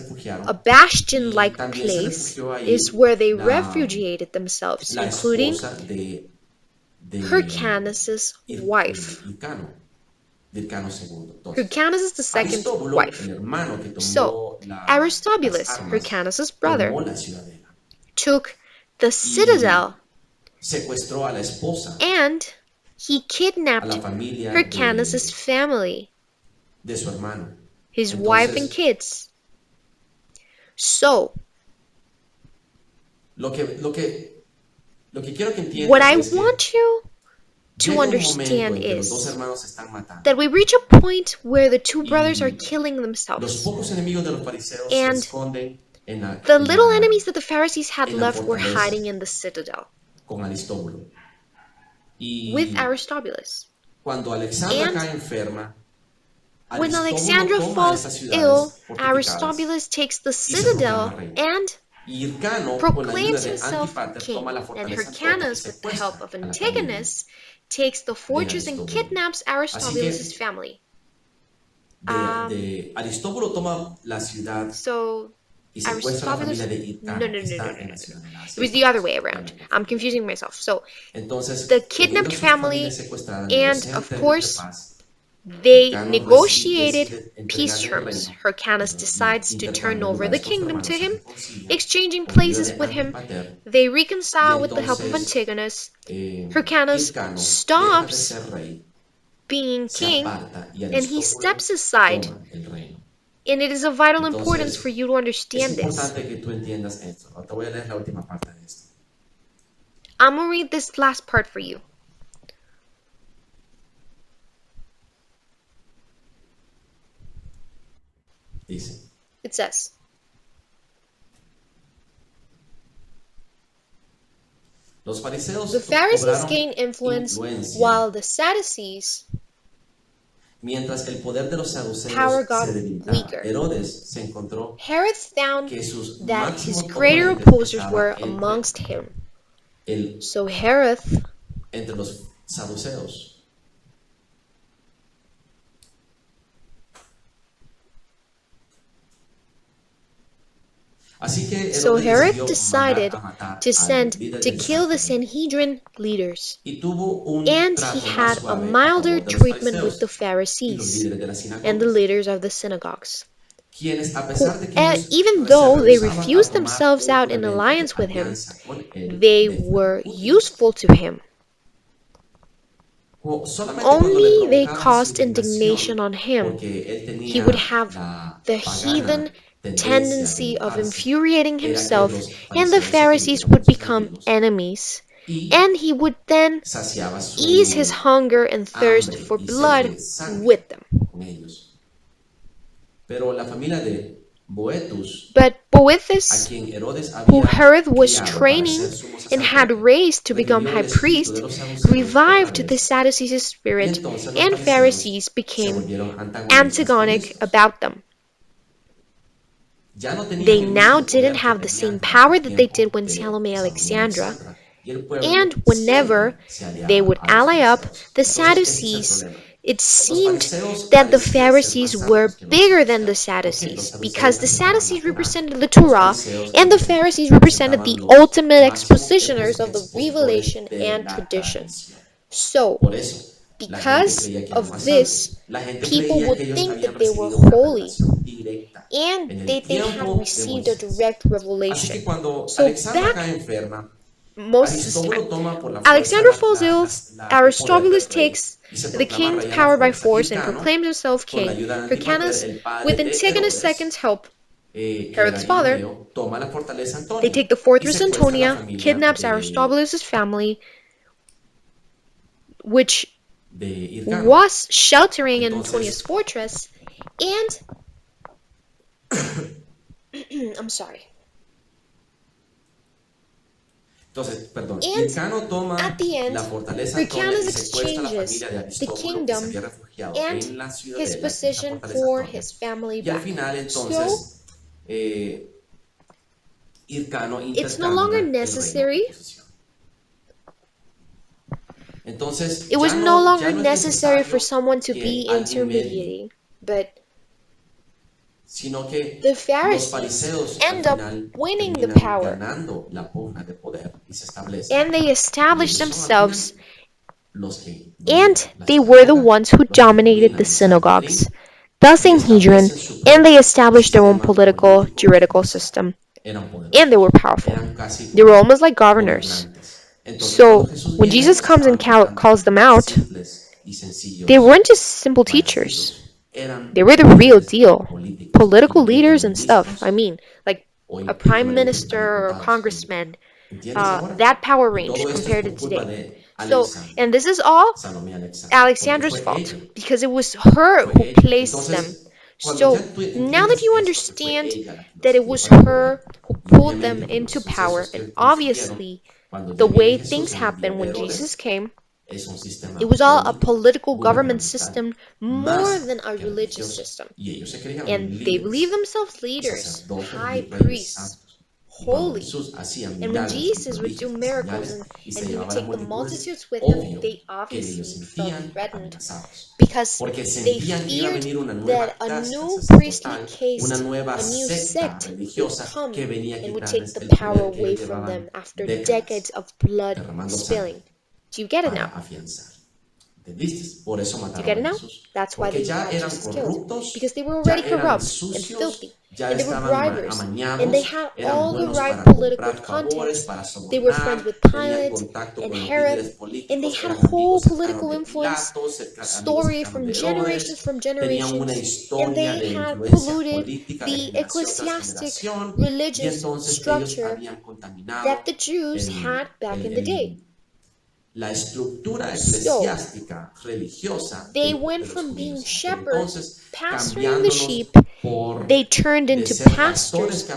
Speaker 1: a
Speaker 2: refugiaron y
Speaker 1: bastion-like
Speaker 2: también se
Speaker 1: place,
Speaker 2: refugió
Speaker 1: is
Speaker 2: ahí
Speaker 1: where they
Speaker 2: la,
Speaker 1: refugiated themselves,
Speaker 2: la
Speaker 1: including
Speaker 2: esposa de
Speaker 1: Hyrcanus's wife.
Speaker 2: Hircano, de Hircano II. Entonces,
Speaker 1: Hyrcanus is the second
Speaker 2: Aristóbulo, el
Speaker 1: wife.
Speaker 2: hermano que
Speaker 1: So,
Speaker 2: tomó las
Speaker 1: Aristobulus,
Speaker 2: armas,
Speaker 1: Hyrcanus's brother,
Speaker 2: tomó la ciudadela
Speaker 1: took the
Speaker 2: y
Speaker 1: citadel
Speaker 2: secuestró a la esposa,
Speaker 1: and he
Speaker 2: a la
Speaker 1: kidnapped
Speaker 2: familia
Speaker 1: Hyrcanus's family,
Speaker 2: de su hermano.
Speaker 1: his wife and
Speaker 2: Entonces,
Speaker 1: kids. So,
Speaker 2: lo que, lo que, lo que quiero que
Speaker 1: what
Speaker 2: entiendas
Speaker 1: I
Speaker 2: es que
Speaker 1: want you to
Speaker 2: llega un momento
Speaker 1: understand
Speaker 2: en que los dos
Speaker 1: is
Speaker 2: hermanos se están matando
Speaker 1: that we reach a point where the two brothers are
Speaker 2: y
Speaker 1: killing
Speaker 2: los
Speaker 1: themselves,
Speaker 2: pocos enemigos de los fariseos se
Speaker 1: and
Speaker 2: esconden
Speaker 1: the little enemies that the Pharisees had
Speaker 2: en la
Speaker 1: left were
Speaker 2: fortaleza
Speaker 1: hiding in the citadel
Speaker 2: con Aristóbulo.
Speaker 1: with
Speaker 2: Y
Speaker 1: Aristobulus.
Speaker 2: cuando Alexandra
Speaker 1: And
Speaker 2: cae enferma,
Speaker 1: when
Speaker 2: Aristóbulo
Speaker 1: Alexandra
Speaker 2: toma
Speaker 1: falls
Speaker 2: estas
Speaker 1: ill,
Speaker 2: ciudades fortificadas
Speaker 1: Aristobulus takes the
Speaker 2: y se proclama
Speaker 1: citadel
Speaker 2: rey.
Speaker 1: and
Speaker 2: Y Hircano, con la ayuda
Speaker 1: proclaims
Speaker 2: de
Speaker 1: himself
Speaker 2: Antipater, toma
Speaker 1: king,
Speaker 2: la
Speaker 1: and
Speaker 2: fortaleza Antonia y
Speaker 1: Hyrcanus, with the help
Speaker 2: secuestra
Speaker 1: of
Speaker 2: a la familia
Speaker 1: Antigonus, takes the
Speaker 2: de
Speaker 1: fortress and
Speaker 2: Aristóbulo.
Speaker 1: kidnaps
Speaker 2: Así
Speaker 1: Aristobulus'
Speaker 2: que
Speaker 1: family. Um,
Speaker 2: Aristóbulo toma la ciudad
Speaker 1: so
Speaker 2: y secuestra a la familia
Speaker 1: Aristobulus,
Speaker 2: de
Speaker 1: no,
Speaker 2: Hircano,
Speaker 1: no,
Speaker 2: que
Speaker 1: no, no, no,
Speaker 2: está en la
Speaker 1: no, no.
Speaker 2: ciudadela.
Speaker 1: It
Speaker 2: Así
Speaker 1: was
Speaker 2: es
Speaker 1: the
Speaker 2: como
Speaker 1: other
Speaker 2: se
Speaker 1: way
Speaker 2: llama
Speaker 1: around.
Speaker 2: la
Speaker 1: I'm
Speaker 2: familia.
Speaker 1: confusing myself. So the
Speaker 2: Entonces, teniendo
Speaker 1: kidnapped
Speaker 2: su familia
Speaker 1: family,
Speaker 2: secuestrada,
Speaker 1: and
Speaker 2: negocian
Speaker 1: of
Speaker 2: términos de
Speaker 1: course,
Speaker 2: paz.
Speaker 1: they
Speaker 2: Hircano
Speaker 1: negotiated
Speaker 2: decide
Speaker 1: peace
Speaker 2: entregarle el
Speaker 1: terms.
Speaker 2: reino,
Speaker 1: Hyrcanus
Speaker 2: perdón, y
Speaker 1: decides to turn
Speaker 2: intercambia
Speaker 1: over the
Speaker 2: lugares con su
Speaker 1: kingdom
Speaker 2: hermano,
Speaker 1: to
Speaker 2: se
Speaker 1: him,
Speaker 2: reconcilia
Speaker 1: exchanging
Speaker 2: con ayuda
Speaker 1: places
Speaker 2: de
Speaker 1: with him.
Speaker 2: Antipater,
Speaker 1: They
Speaker 2: y
Speaker 1: reconcile with the help of
Speaker 2: entonces
Speaker 1: Antigonus. Hyrcanus
Speaker 2: Hircano deja de
Speaker 1: stops
Speaker 2: ser rey,
Speaker 1: being
Speaker 2: se
Speaker 1: king
Speaker 2: aparta y
Speaker 1: and he
Speaker 2: Aristóbulo
Speaker 1: steps aside.
Speaker 2: toma el reino.
Speaker 1: And it is of vital importance for
Speaker 2: Entonces,
Speaker 1: you to
Speaker 2: es
Speaker 1: understand this.
Speaker 2: importante que tú entiendas esto. Ahora te voy a leer la última parte de esto.
Speaker 1: I'm gonna read this last part for you.
Speaker 2: Dice,
Speaker 1: It says,
Speaker 2: los
Speaker 1: the
Speaker 2: fariseos
Speaker 1: Pharisees
Speaker 2: cobraron
Speaker 1: gain influence
Speaker 2: influencia
Speaker 1: while the Sadducees'
Speaker 2: mientras el poder de los
Speaker 1: power
Speaker 2: saduceos se
Speaker 1: got
Speaker 2: debilitaba.
Speaker 1: weaker.
Speaker 2: Herodes se encontró
Speaker 1: Herod found
Speaker 2: que sus
Speaker 1: that his
Speaker 2: máximos
Speaker 1: greater
Speaker 2: oponentes
Speaker 1: opposers
Speaker 2: estaban
Speaker 1: were amongst him.
Speaker 2: el,
Speaker 1: So Herod
Speaker 2: entre los saduceos. Así que
Speaker 1: So
Speaker 2: Herodes
Speaker 1: Herod
Speaker 2: decidió mandar
Speaker 1: decided
Speaker 2: a matar
Speaker 1: to
Speaker 2: al
Speaker 1: send
Speaker 2: líder
Speaker 1: to
Speaker 2: del
Speaker 1: kill the
Speaker 2: Sanedrín
Speaker 1: Sanhedrin leaders,
Speaker 2: y tuvo un
Speaker 1: and he
Speaker 2: trato más
Speaker 1: had a
Speaker 2: suave a
Speaker 1: milder
Speaker 2: favor de los
Speaker 1: treatment with the
Speaker 2: fariseos y los
Speaker 1: Pharisees
Speaker 2: líderes de las
Speaker 1: and the
Speaker 2: sinagogas,
Speaker 1: leaders of the synagogues,
Speaker 2: quienes a
Speaker 1: who,
Speaker 2: pesar de que ellos
Speaker 1: even
Speaker 2: se
Speaker 1: though they
Speaker 2: rehusaban a
Speaker 1: refused
Speaker 2: tomar
Speaker 1: themselves
Speaker 2: un
Speaker 1: out in
Speaker 2: juramento de
Speaker 1: alliance with him,
Speaker 2: alianza con él,
Speaker 1: they
Speaker 2: le fueron
Speaker 1: were
Speaker 2: útiles.
Speaker 1: useful to him.
Speaker 2: Solamente cuando le
Speaker 1: Only they
Speaker 2: provocaban su
Speaker 1: caused indignation
Speaker 2: indignación,
Speaker 1: on him.
Speaker 2: porque él
Speaker 1: He would
Speaker 2: tenía
Speaker 1: have
Speaker 2: la
Speaker 1: the
Speaker 2: pagana
Speaker 1: heathen
Speaker 2: tendencia de
Speaker 1: tendency of
Speaker 2: enojarse,
Speaker 1: infuriating
Speaker 2: era que
Speaker 1: himself,
Speaker 2: los
Speaker 1: and the
Speaker 2: fariseos se
Speaker 1: Pharisees
Speaker 2: convirtieron en
Speaker 1: would
Speaker 2: sus
Speaker 1: become
Speaker 2: enemigos
Speaker 1: enemies.
Speaker 2: y
Speaker 1: And he would then
Speaker 2: saciaba
Speaker 1: ease his
Speaker 2: su
Speaker 1: hunger and thirst
Speaker 2: hambre
Speaker 1: for
Speaker 2: y sed
Speaker 1: blood
Speaker 2: de sangre
Speaker 1: with them.
Speaker 2: con ellos. Pero la familia de Boetus,
Speaker 1: But
Speaker 2: a
Speaker 1: Boethus,
Speaker 2: quien Herodes
Speaker 1: who
Speaker 2: había
Speaker 1: Herod was
Speaker 2: criado para
Speaker 1: training
Speaker 2: ser sumo
Speaker 1: and had
Speaker 2: sacerdote,
Speaker 1: raised to become
Speaker 2: revivió el
Speaker 1: high
Speaker 2: espíritu de
Speaker 1: priest,
Speaker 2: los saduceos otra
Speaker 1: revived the
Speaker 2: vez,
Speaker 1: Sadducees'
Speaker 2: y
Speaker 1: spirit,
Speaker 2: entonces los
Speaker 1: and
Speaker 2: fariseos
Speaker 1: Pharisees
Speaker 2: se
Speaker 1: became
Speaker 2: volvieron antagonistas con
Speaker 1: antagonic
Speaker 2: estos.
Speaker 1: about them.
Speaker 2: Ya no tenían
Speaker 1: They
Speaker 2: el
Speaker 1: now
Speaker 2: mismo
Speaker 1: didn't
Speaker 2: poder que
Speaker 1: have the same
Speaker 2: tenían durante
Speaker 1: power
Speaker 2: el
Speaker 1: that they did
Speaker 2: tiempo
Speaker 1: when
Speaker 2: de
Speaker 1: Salome
Speaker 2: Salomé y
Speaker 1: Alexandra,
Speaker 2: Alexandra, y el pueblo
Speaker 1: and whenever
Speaker 2: siempre se
Speaker 1: they
Speaker 2: aliaba
Speaker 1: would
Speaker 2: a los
Speaker 1: ally up,
Speaker 2: fariseos.
Speaker 1: the
Speaker 2: Entonces, este es el
Speaker 1: Sadducees,
Speaker 2: problema.
Speaker 1: it
Speaker 2: Los
Speaker 1: seemed
Speaker 2: fariseos
Speaker 1: that the
Speaker 2: parecían ser
Speaker 1: Pharisees
Speaker 2: más santos
Speaker 1: were
Speaker 2: que los
Speaker 1: bigger than the
Speaker 2: saduceos, porque los
Speaker 1: Sadducees
Speaker 2: saduceos
Speaker 1: because the
Speaker 2: aceptaban la
Speaker 1: Sadducees
Speaker 2: Torá,
Speaker 1: represented the
Speaker 2: los
Speaker 1: Torah
Speaker 2: fariseos
Speaker 1: and the Pharisees represented the
Speaker 2: representaban los
Speaker 1: ultimate
Speaker 2: máximos
Speaker 1: expositioners of the
Speaker 2: expositores
Speaker 1: revelation
Speaker 2: de
Speaker 1: and
Speaker 2: la
Speaker 1: tradition.
Speaker 2: tradición.
Speaker 1: So,
Speaker 2: Por eso, la gente
Speaker 1: because
Speaker 2: creía que eran
Speaker 1: of
Speaker 2: más
Speaker 1: this,
Speaker 2: santos. La gente
Speaker 1: people
Speaker 2: creía
Speaker 1: would
Speaker 2: que ellos
Speaker 1: think
Speaker 2: habían
Speaker 1: that they were
Speaker 2: recibido una
Speaker 1: holy
Speaker 2: revelación directa
Speaker 1: and
Speaker 2: en el
Speaker 1: they had
Speaker 2: tiempo de
Speaker 1: received a
Speaker 2: Moisés.
Speaker 1: direct
Speaker 2: Así que
Speaker 1: revelation.
Speaker 2: cuando
Speaker 1: So
Speaker 2: Alexandra cae
Speaker 1: back
Speaker 2: enferma,
Speaker 1: most of the time,
Speaker 2: Aristóbulo toma por la fuerza
Speaker 1: Alexander falls ill,
Speaker 2: el poder del
Speaker 1: Aristobulus
Speaker 2: rey
Speaker 1: takes
Speaker 2: y se
Speaker 1: the
Speaker 2: proclama
Speaker 1: king's
Speaker 2: rey a la
Speaker 1: power by
Speaker 2: fuerza.
Speaker 1: force and
Speaker 2: Hircano,
Speaker 1: proclaims himself
Speaker 2: con la
Speaker 1: king.
Speaker 2: ayuda de Antipater,
Speaker 1: Hyrcanus,
Speaker 2: el
Speaker 1: with
Speaker 2: padre de
Speaker 1: Antigonus
Speaker 2: Herodes,
Speaker 1: II's help,
Speaker 2: que era
Speaker 1: Herod's father,
Speaker 2: Galileo, toma la fortaleza
Speaker 1: they
Speaker 2: Antonia
Speaker 1: take the
Speaker 2: y
Speaker 1: fortress
Speaker 2: secuestra a la
Speaker 1: Antonia,
Speaker 2: familia
Speaker 1: kidnaps Aristobulus' family, which
Speaker 2: de Hircano.
Speaker 1: was sheltering in Antonia's
Speaker 2: Entonces,
Speaker 1: fortress, and I'm sorry.
Speaker 2: Entonces, perdón,
Speaker 1: And
Speaker 2: Hircano
Speaker 1: at
Speaker 2: toma
Speaker 1: the
Speaker 2: la
Speaker 1: end,
Speaker 2: fortaleza Antonia y
Speaker 1: Hyrcanus
Speaker 2: secuestra a la
Speaker 1: exchanges
Speaker 2: familia de
Speaker 1: the
Speaker 2: Aristóbulo que se
Speaker 1: kingdom
Speaker 2: había refugiado
Speaker 1: and
Speaker 2: en la
Speaker 1: his
Speaker 2: ciudadela, que es la
Speaker 1: position
Speaker 2: fortaleza
Speaker 1: for
Speaker 2: Antonia.
Speaker 1: his family
Speaker 2: Y al
Speaker 1: back.
Speaker 2: final,
Speaker 1: So
Speaker 2: entonces, eh, Hircano
Speaker 1: it's no longer
Speaker 2: intercambia el reino
Speaker 1: necessary.
Speaker 2: por posesión. Entonces,
Speaker 1: It was no
Speaker 2: ya
Speaker 1: longer
Speaker 2: no es
Speaker 1: necessary for
Speaker 2: necesario
Speaker 1: someone to
Speaker 2: que
Speaker 1: be
Speaker 2: alguien medie,
Speaker 1: intermediating, but
Speaker 2: sino
Speaker 1: the
Speaker 2: que los
Speaker 1: Pharisees
Speaker 2: fariseos al
Speaker 1: end up
Speaker 2: final
Speaker 1: winning the
Speaker 2: terminan
Speaker 1: power
Speaker 2: ganando la pugna de poder y se
Speaker 1: and
Speaker 2: establecen.
Speaker 1: they
Speaker 2: Y
Speaker 1: established
Speaker 2: ellos son al final
Speaker 1: themselves,
Speaker 2: los que
Speaker 1: and
Speaker 2: dominan la
Speaker 1: they were the
Speaker 2: sinagoga,
Speaker 1: ones who
Speaker 2: los que
Speaker 1: dominated the
Speaker 2: dominan el
Speaker 1: synagogues,
Speaker 2: Sanedrín
Speaker 1: the
Speaker 2: y
Speaker 1: Sanhedrin,
Speaker 2: establecen su
Speaker 1: and they
Speaker 2: propio
Speaker 1: established their own
Speaker 2: sistema
Speaker 1: political,
Speaker 2: político y
Speaker 1: juridical
Speaker 2: judicial.
Speaker 1: system,
Speaker 2: Eran
Speaker 1: and they were
Speaker 2: poderosos,
Speaker 1: powerful.
Speaker 2: eran casi
Speaker 1: They were
Speaker 2: como
Speaker 1: almost like governors.
Speaker 2: gobernantes. Entonces, cuando
Speaker 1: So
Speaker 2: Jesús
Speaker 1: when
Speaker 2: viene,
Speaker 1: Jesus
Speaker 2: no
Speaker 1: comes and
Speaker 2: estaban tratando
Speaker 1: calls them
Speaker 2: con
Speaker 1: out,
Speaker 2: simples y
Speaker 1: they
Speaker 2: sencillos
Speaker 1: weren't just simple teachers.
Speaker 2: maestros, eran
Speaker 1: They were the real
Speaker 2: líderes
Speaker 1: deal.
Speaker 2: políticos y
Speaker 1: Political
Speaker 2: que entre
Speaker 1: leaders and stuff. I
Speaker 2: ministros
Speaker 1: mean, like
Speaker 2: o
Speaker 1: a prime
Speaker 2: equivalente a
Speaker 1: minister or
Speaker 2: diputados.
Speaker 1: congressman,
Speaker 2: ¿Entiendes ahora?
Speaker 1: that power
Speaker 2: Y
Speaker 1: range
Speaker 2: todo esto es
Speaker 1: compared to
Speaker 2: por culpa
Speaker 1: today.
Speaker 2: de
Speaker 1: So,
Speaker 2: Alexandra,
Speaker 1: and this is all
Speaker 2: Salomé Alexandra, porque
Speaker 1: Alexandra's
Speaker 2: fue
Speaker 1: fault
Speaker 2: ella,
Speaker 1: because it was her
Speaker 2: fue
Speaker 1: who
Speaker 2: ella.
Speaker 1: placed them.
Speaker 2: Entonces, cuando ya
Speaker 1: So,
Speaker 2: tú
Speaker 1: now that
Speaker 2: entiendes
Speaker 1: you
Speaker 2: esto, que fue
Speaker 1: understand
Speaker 2: ella la que
Speaker 1: that
Speaker 2: los
Speaker 1: it
Speaker 2: guió
Speaker 1: was
Speaker 2: para el
Speaker 1: her
Speaker 2: poder,
Speaker 1: who
Speaker 2: y
Speaker 1: pulled them
Speaker 2: obviamente que los
Speaker 1: into
Speaker 2: sucesos
Speaker 1: power,
Speaker 2: que
Speaker 1: and
Speaker 2: transcurrieron
Speaker 1: obviously
Speaker 2: cuando
Speaker 1: the
Speaker 2: ya viene
Speaker 1: way
Speaker 2: Jesús
Speaker 1: things
Speaker 2: en el día
Speaker 1: happened
Speaker 2: de
Speaker 1: when Jesus
Speaker 2: Herodes,
Speaker 1: came,
Speaker 2: es un
Speaker 1: it
Speaker 2: sistema
Speaker 1: was all a
Speaker 2: político,
Speaker 1: political government
Speaker 2: gubernamental,
Speaker 1: system more than
Speaker 2: más
Speaker 1: a
Speaker 2: que
Speaker 1: religious
Speaker 2: religioso.
Speaker 1: system.
Speaker 2: Y ellos se creían
Speaker 1: And they believe
Speaker 2: líderes
Speaker 1: themselves
Speaker 2: y
Speaker 1: leaders,
Speaker 2: sacerdotes y
Speaker 1: high
Speaker 2: reyes
Speaker 1: priests,
Speaker 2: santos. Y cuando
Speaker 1: holy.
Speaker 2: Jesús hacía
Speaker 1: And when
Speaker 2: milagros y
Speaker 1: Jesus would do
Speaker 2: prodigios y
Speaker 1: miracles
Speaker 2: señales y
Speaker 1: and
Speaker 2: se
Speaker 1: he would
Speaker 2: llevaba a las
Speaker 1: take the
Speaker 2: multitudes,
Speaker 1: multitudes with him,
Speaker 2: obvio
Speaker 1: they
Speaker 2: que ellos
Speaker 1: obviously felt
Speaker 2: sentían
Speaker 1: threatened
Speaker 2: amenazados,
Speaker 1: because
Speaker 2: porque
Speaker 1: they
Speaker 2: sentían que iba a
Speaker 1: feared
Speaker 2: venir una nueva
Speaker 1: that a
Speaker 2: casta
Speaker 1: new priestly
Speaker 2: sacerdotal, una
Speaker 1: caste,
Speaker 2: nueva
Speaker 1: a new
Speaker 2: secta
Speaker 1: sect would
Speaker 2: religiosa
Speaker 1: come
Speaker 2: que venía a
Speaker 1: and would take
Speaker 2: quitarles
Speaker 1: the
Speaker 2: el
Speaker 1: power
Speaker 2: poder que
Speaker 1: away
Speaker 2: ellos
Speaker 1: from them
Speaker 2: llevaban
Speaker 1: after decades
Speaker 2: décadas
Speaker 1: of blood
Speaker 2: derramando
Speaker 1: spilling.
Speaker 2: sangre
Speaker 1: Do you get it
Speaker 2: para
Speaker 1: now?
Speaker 2: afianzar. ¿Entendiste? Por eso
Speaker 1: Do you
Speaker 2: mataron
Speaker 1: get
Speaker 2: a
Speaker 1: it now?
Speaker 2: Jesús.
Speaker 1: That's why
Speaker 2: Porque
Speaker 1: they
Speaker 2: ya
Speaker 1: had
Speaker 2: eran
Speaker 1: Jesus killed. Because
Speaker 2: corruptos,
Speaker 1: they were
Speaker 2: ya
Speaker 1: already
Speaker 2: eran
Speaker 1: corrupt and filthy.
Speaker 2: sucios, ya
Speaker 1: And they were
Speaker 2: estaban
Speaker 1: bribers. And they
Speaker 2: amañados,
Speaker 1: had
Speaker 2: eran
Speaker 1: all the
Speaker 2: buenos
Speaker 1: right
Speaker 2: para
Speaker 1: political
Speaker 2: comprar favores,
Speaker 1: contacts.
Speaker 2: para
Speaker 1: They were friends
Speaker 2: sobornar,
Speaker 1: with
Speaker 2: tenían
Speaker 1: Pilate
Speaker 2: contacto
Speaker 1: and
Speaker 2: con los
Speaker 1: Herod.
Speaker 2: líderes
Speaker 1: And they
Speaker 2: políticos,
Speaker 1: had a
Speaker 2: eran
Speaker 1: whole
Speaker 2: amigos cercanos
Speaker 1: political
Speaker 2: de
Speaker 1: influence
Speaker 2: Pilatos, amigos
Speaker 1: story
Speaker 2: cercanos
Speaker 1: from
Speaker 2: de
Speaker 1: generations
Speaker 2: Herodes,
Speaker 1: from
Speaker 2: tenían una
Speaker 1: generations. And
Speaker 2: historia
Speaker 1: they
Speaker 2: de
Speaker 1: had
Speaker 2: influencia
Speaker 1: polluted
Speaker 2: política de
Speaker 1: the
Speaker 2: generación tras
Speaker 1: ecclesiastic
Speaker 2: generación, y
Speaker 1: religious
Speaker 2: entonces ellos
Speaker 1: structure
Speaker 2: habían
Speaker 1: that
Speaker 2: contaminado
Speaker 1: the Jews had
Speaker 2: el,
Speaker 1: back
Speaker 2: el,
Speaker 1: in the day.
Speaker 2: el la estructura
Speaker 1: So,
Speaker 2: eclesiástica religiosa
Speaker 1: they
Speaker 2: de
Speaker 1: went
Speaker 2: los
Speaker 1: from being
Speaker 2: judíos en aquel
Speaker 1: shepherds,
Speaker 2: entonces,
Speaker 1: pasturing the sheep,
Speaker 2: cambiándolos por
Speaker 1: they turned
Speaker 2: de
Speaker 1: into
Speaker 2: ser pastores
Speaker 1: pastors,
Speaker 2: que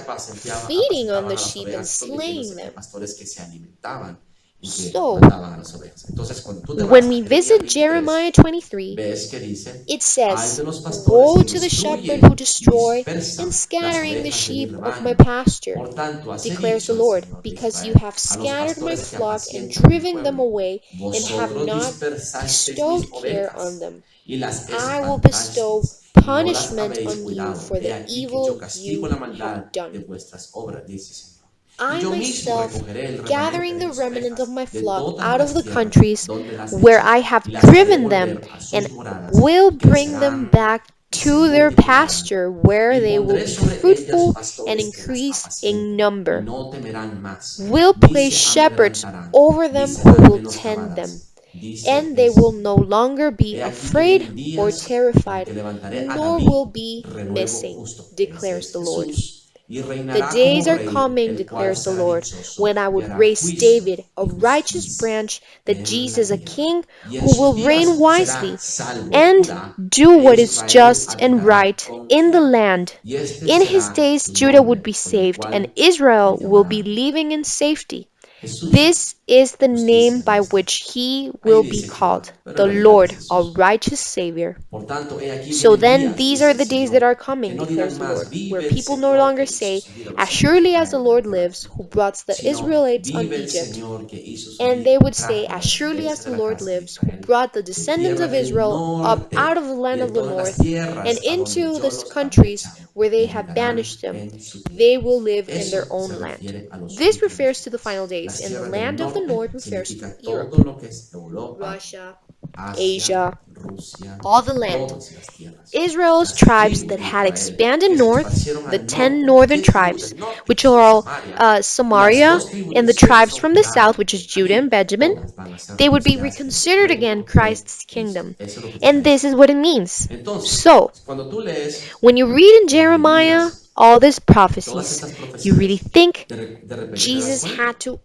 Speaker 1: feeding on
Speaker 2: apacentaban
Speaker 1: the
Speaker 2: a las
Speaker 1: sheep and
Speaker 2: ovejas,
Speaker 1: slaying
Speaker 2: convirtiéndose en
Speaker 1: them.
Speaker 2: pastores que se alimentaban y que
Speaker 1: So,
Speaker 2: mataban a las ovejas. Entonces, cuando tú te
Speaker 1: when
Speaker 2: vas a
Speaker 1: we
Speaker 2: Jeremías
Speaker 1: visit Jeremiah
Speaker 2: 23,
Speaker 1: 23,
Speaker 2: ves que dice,
Speaker 1: it
Speaker 2: hay
Speaker 1: says,
Speaker 2: de los pastores
Speaker 1: "Woe
Speaker 2: que
Speaker 1: to the shepherd who
Speaker 2: destruyen y
Speaker 1: destroy and
Speaker 2: dispersan las
Speaker 1: scattering the
Speaker 2: ovejas de mi
Speaker 1: sheep of my
Speaker 2: rebaño.
Speaker 1: pasture,
Speaker 2: Por tanto, así
Speaker 1: declares the
Speaker 2: dicho el
Speaker 1: Lord,
Speaker 2: Señor de
Speaker 1: because you
Speaker 2: Israel,
Speaker 1: have
Speaker 2: a los
Speaker 1: scattered my
Speaker 2: pastores que
Speaker 1: flock and
Speaker 2: apacientan mi
Speaker 1: driven them
Speaker 2: pueblo,
Speaker 1: away and have
Speaker 2: vosotros
Speaker 1: not
Speaker 2: dispersasteis mis
Speaker 1: bestowed care on
Speaker 2: ovejas
Speaker 1: them.
Speaker 2: y las
Speaker 1: I will bestow
Speaker 2: espantasteis y no las
Speaker 1: punishment
Speaker 2: habéis
Speaker 1: on you
Speaker 2: cuidado.
Speaker 1: for
Speaker 2: He
Speaker 1: the
Speaker 2: aquí que yo
Speaker 1: evil
Speaker 2: castigo
Speaker 1: you
Speaker 2: la
Speaker 1: have
Speaker 2: maldad de
Speaker 1: done.
Speaker 2: vuestras obras, dice el Señor. Y
Speaker 1: I
Speaker 2: yo mismo
Speaker 1: myself,
Speaker 2: recogeré el remanente
Speaker 1: gathering
Speaker 2: de
Speaker 1: the
Speaker 2: mis
Speaker 1: remnant of
Speaker 2: ovejas
Speaker 1: my
Speaker 2: de
Speaker 1: flock
Speaker 2: todas
Speaker 1: out of
Speaker 2: las
Speaker 1: the
Speaker 2: tierras
Speaker 1: countries
Speaker 2: donde las
Speaker 1: where
Speaker 2: eché
Speaker 1: I
Speaker 2: y
Speaker 1: have
Speaker 2: las haré
Speaker 1: driven them,
Speaker 2: volver a
Speaker 1: and
Speaker 2: sus moradas
Speaker 1: will
Speaker 2: y
Speaker 1: bring them
Speaker 2: crecerán
Speaker 1: back
Speaker 2: y se
Speaker 1: to their
Speaker 2: multiplicarán.
Speaker 1: pasture, where
Speaker 2: Y
Speaker 1: they will
Speaker 2: pondré
Speaker 1: be
Speaker 2: sobre ellas
Speaker 1: fruitful and
Speaker 2: pastores que las
Speaker 1: increase in
Speaker 2: apacienten y
Speaker 1: number.
Speaker 2: no temerán más,
Speaker 1: Will
Speaker 2: ni
Speaker 1: place
Speaker 2: se
Speaker 1: shepherds
Speaker 2: amedrentarán,
Speaker 1: over
Speaker 2: ni
Speaker 1: them who
Speaker 2: serán
Speaker 1: will tend them,
Speaker 2: menoscabadas, dice
Speaker 1: and they
Speaker 2: el
Speaker 1: will
Speaker 2: Señor.
Speaker 1: no longer be
Speaker 2: He aquí que
Speaker 1: afraid
Speaker 2: vienen
Speaker 1: or
Speaker 2: días en
Speaker 1: terrified,
Speaker 2: que levantaré a
Speaker 1: nor will
Speaker 2: David,
Speaker 1: be
Speaker 2: renuevo
Speaker 1: missing,
Speaker 2: justo. Ese
Speaker 1: declares
Speaker 2: es
Speaker 1: the Lord.
Speaker 2: Jesús. Y
Speaker 1: The
Speaker 2: reinará como
Speaker 1: days are
Speaker 2: rey,
Speaker 1: coming,
Speaker 2: el cual
Speaker 1: declares the
Speaker 2: será
Speaker 1: Lord,
Speaker 2: dichoso
Speaker 1: when I
Speaker 2: y
Speaker 1: would
Speaker 2: hará
Speaker 1: raise
Speaker 2: juicio
Speaker 1: David, a
Speaker 2: y
Speaker 1: righteous
Speaker 2: justicia
Speaker 1: branch, that
Speaker 2: en la
Speaker 1: Jesus, a
Speaker 2: tierra.
Speaker 1: king
Speaker 2: Y en
Speaker 1: who
Speaker 2: sus
Speaker 1: will reign
Speaker 2: días será
Speaker 1: wisely
Speaker 2: salvo
Speaker 1: and
Speaker 2: Judá,
Speaker 1: do
Speaker 2: e
Speaker 1: what is
Speaker 2: Israel
Speaker 1: just and
Speaker 2: habitará
Speaker 1: right in the
Speaker 2: confiado.
Speaker 1: land.
Speaker 2: Y este
Speaker 1: In his
Speaker 2: será
Speaker 1: days,
Speaker 2: su
Speaker 1: Judah would be
Speaker 2: nombre, por el
Speaker 1: saved, and
Speaker 2: cual le
Speaker 1: Israel will be
Speaker 2: llamarán
Speaker 1: living in safety.
Speaker 2: Jesús,
Speaker 1: This is the name
Speaker 2: justicia
Speaker 1: by
Speaker 2: nuestra.
Speaker 1: which he
Speaker 2: Ahí
Speaker 1: will be
Speaker 2: dice
Speaker 1: called,
Speaker 2: Jehová, pero en
Speaker 1: the
Speaker 2: realidad es
Speaker 1: Lord, a
Speaker 2: Jesús.
Speaker 1: righteous Savior.
Speaker 2: Por tanto, he aquí
Speaker 1: So
Speaker 2: vienen
Speaker 1: then,
Speaker 2: días,
Speaker 1: these
Speaker 2: dice
Speaker 1: are
Speaker 2: el
Speaker 1: the days that
Speaker 2: Señor,
Speaker 1: are
Speaker 2: que
Speaker 1: coming,
Speaker 2: no
Speaker 1: declares
Speaker 2: dirán
Speaker 1: the
Speaker 2: más,
Speaker 1: Lord, where
Speaker 2: vive el
Speaker 1: people no
Speaker 2: Señor
Speaker 1: longer
Speaker 2: que hizo
Speaker 1: say,
Speaker 2: subir a los
Speaker 1: "As
Speaker 2: hijos de
Speaker 1: surely as the
Speaker 2: Israel de la
Speaker 1: Lord
Speaker 2: tierra de
Speaker 1: lives, who
Speaker 2: Egipto,
Speaker 1: brought the
Speaker 2: sino
Speaker 1: Israelites on
Speaker 2: vive el
Speaker 1: Egypt."
Speaker 2: Señor que hizo
Speaker 1: And
Speaker 2: subir
Speaker 1: they
Speaker 2: y
Speaker 1: would say,
Speaker 2: trajo
Speaker 1: "As
Speaker 2: la
Speaker 1: surely as
Speaker 2: descendencia
Speaker 1: the
Speaker 2: de la
Speaker 1: Lord
Speaker 2: casa de
Speaker 1: lives, who
Speaker 2: Israel
Speaker 1: brought the
Speaker 2: de
Speaker 1: descendants
Speaker 2: tierra
Speaker 1: of
Speaker 2: del
Speaker 1: Israel up out of
Speaker 2: norte
Speaker 1: the
Speaker 2: y
Speaker 1: land
Speaker 2: de
Speaker 1: of the
Speaker 2: todas las
Speaker 1: north and
Speaker 2: tierras a donde
Speaker 1: into
Speaker 2: yo
Speaker 1: the
Speaker 2: los había
Speaker 1: countries
Speaker 2: echado,
Speaker 1: where
Speaker 2: y
Speaker 1: they have
Speaker 2: habitarán
Speaker 1: banished them,
Speaker 2: en su
Speaker 1: they
Speaker 2: tierra.
Speaker 1: will live in their
Speaker 2: Eso se
Speaker 1: own land."
Speaker 2: refiere a los
Speaker 1: This
Speaker 2: últimos
Speaker 1: refers to the final
Speaker 2: días.
Speaker 1: days,
Speaker 2: Las
Speaker 1: and the
Speaker 2: tierras del
Speaker 1: land of the
Speaker 2: norte
Speaker 1: north refers to
Speaker 2: significa
Speaker 1: Europe,
Speaker 2: todo lo que es Europa,
Speaker 1: Russia,
Speaker 2: Asia,
Speaker 1: Asia,
Speaker 2: Rusia,
Speaker 1: all the land.
Speaker 2: todas las tierras.
Speaker 1: Israel's
Speaker 2: Las
Speaker 1: tribes
Speaker 2: tribus
Speaker 1: that
Speaker 2: de
Speaker 1: had
Speaker 2: Israel
Speaker 1: expanded
Speaker 2: que se
Speaker 1: north,
Speaker 2: esparcieron
Speaker 1: the
Speaker 2: al
Speaker 1: 10
Speaker 2: norte.
Speaker 1: northern
Speaker 2: ¿Quiénes tribus
Speaker 1: tribes,
Speaker 2: del norte?
Speaker 1: which
Speaker 2: Pues
Speaker 1: are
Speaker 2: de
Speaker 1: all
Speaker 2: Samaria. Y las
Speaker 1: Samaria,
Speaker 2: dos tribus
Speaker 1: and
Speaker 2: del
Speaker 1: the
Speaker 2: sur, que
Speaker 1: tribes
Speaker 2: son
Speaker 1: from the south,
Speaker 2: Gad
Speaker 1: which
Speaker 2: y
Speaker 1: is Judah and
Speaker 2: Efraín,
Speaker 1: Benjamin,
Speaker 2: todas van a ser
Speaker 1: they
Speaker 2: de
Speaker 1: would
Speaker 2: los
Speaker 1: be
Speaker 2: que hacen el
Speaker 1: reconsidered again
Speaker 2: reino de
Speaker 1: Christ's
Speaker 2: Cristo.
Speaker 1: kingdom.
Speaker 2: Eso es lo que te está
Speaker 1: And this is
Speaker 2: diciendo.
Speaker 1: what it means.
Speaker 2: Entonces,
Speaker 1: So,
Speaker 2: cuando tú lees
Speaker 1: when you read in
Speaker 2: en
Speaker 1: Jeremiah
Speaker 2: Jeremías
Speaker 1: all these
Speaker 2: todas
Speaker 1: prophecies,
Speaker 2: estas
Speaker 1: you really
Speaker 2: profecías,
Speaker 1: think
Speaker 2: de repente te das
Speaker 1: Jesus
Speaker 2: cuenta.
Speaker 1: had to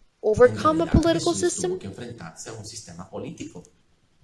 Speaker 2: En
Speaker 1: overcome a
Speaker 2: realidad
Speaker 1: political
Speaker 2: Jesús tuvo
Speaker 1: system?
Speaker 2: que enfrentarse a un sistema político.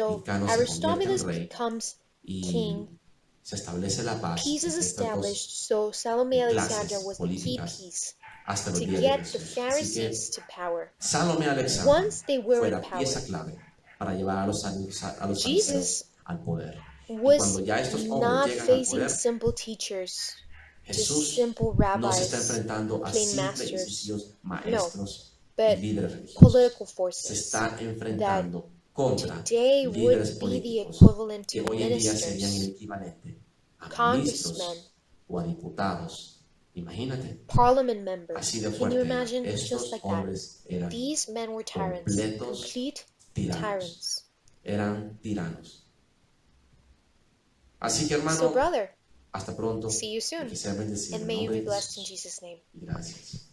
Speaker 1: So
Speaker 2: Ticano se convierte en
Speaker 1: Aristobulus
Speaker 2: rey
Speaker 1: becomes king.
Speaker 2: y se establece la paz
Speaker 1: Peace is
Speaker 2: entre estas
Speaker 1: established,
Speaker 2: dos
Speaker 1: so Salome Alexandra
Speaker 2: clases
Speaker 1: was the key
Speaker 2: políticas
Speaker 1: piece
Speaker 2: hasta
Speaker 1: to
Speaker 2: los días de
Speaker 1: get the
Speaker 2: Jesús. Así
Speaker 1: Pharisees
Speaker 2: que
Speaker 1: to power.
Speaker 2: Salomé Alexandra
Speaker 1: Once they were
Speaker 2: fue
Speaker 1: in
Speaker 2: la pieza
Speaker 1: power,
Speaker 2: clave para llevar a los
Speaker 1: Jesus
Speaker 2: fariseos al poder. Y cuando
Speaker 1: was
Speaker 2: ya estos hombres
Speaker 1: not
Speaker 2: llegan al
Speaker 1: facing
Speaker 2: poder,
Speaker 1: simple teachers. to
Speaker 2: Jesús
Speaker 1: simple
Speaker 2: no se está
Speaker 1: rabbis,
Speaker 2: enfrentando a
Speaker 1: plain
Speaker 2: simples y
Speaker 1: masters.
Speaker 2: sencillos
Speaker 1: No,
Speaker 2: maestros y
Speaker 1: but
Speaker 2: líderes
Speaker 1: political
Speaker 2: religiosos. Se
Speaker 1: forces
Speaker 2: está
Speaker 1: that
Speaker 2: enfrentando contra
Speaker 1: today
Speaker 2: líderes
Speaker 1: would be the
Speaker 2: políticos
Speaker 1: equivalent
Speaker 2: que
Speaker 1: to
Speaker 2: hoy en día serían el
Speaker 1: ministers,
Speaker 2: equivalente a
Speaker 1: congressmen,
Speaker 2: ministros o a diputados. Imagínate,
Speaker 1: parliament
Speaker 2: así
Speaker 1: members.
Speaker 2: de
Speaker 1: Can you
Speaker 2: fuerte era.
Speaker 1: imagine? Just
Speaker 2: Estos
Speaker 1: like that.
Speaker 2: hombres eran
Speaker 1: These men were tyrants,
Speaker 2: completos
Speaker 1: complete
Speaker 2: tiranos.
Speaker 1: tyrants.
Speaker 2: Eran tiranos. Así que
Speaker 1: So,
Speaker 2: hermano,
Speaker 1: brother,
Speaker 2: hasta pronto
Speaker 1: see you
Speaker 2: y que
Speaker 1: soon,
Speaker 2: sea bendecido
Speaker 1: and
Speaker 2: en
Speaker 1: may you
Speaker 2: nombre
Speaker 1: be
Speaker 2: de
Speaker 1: blessed in
Speaker 2: Jesús.
Speaker 1: Jesus' name.
Speaker 2: Y gracias.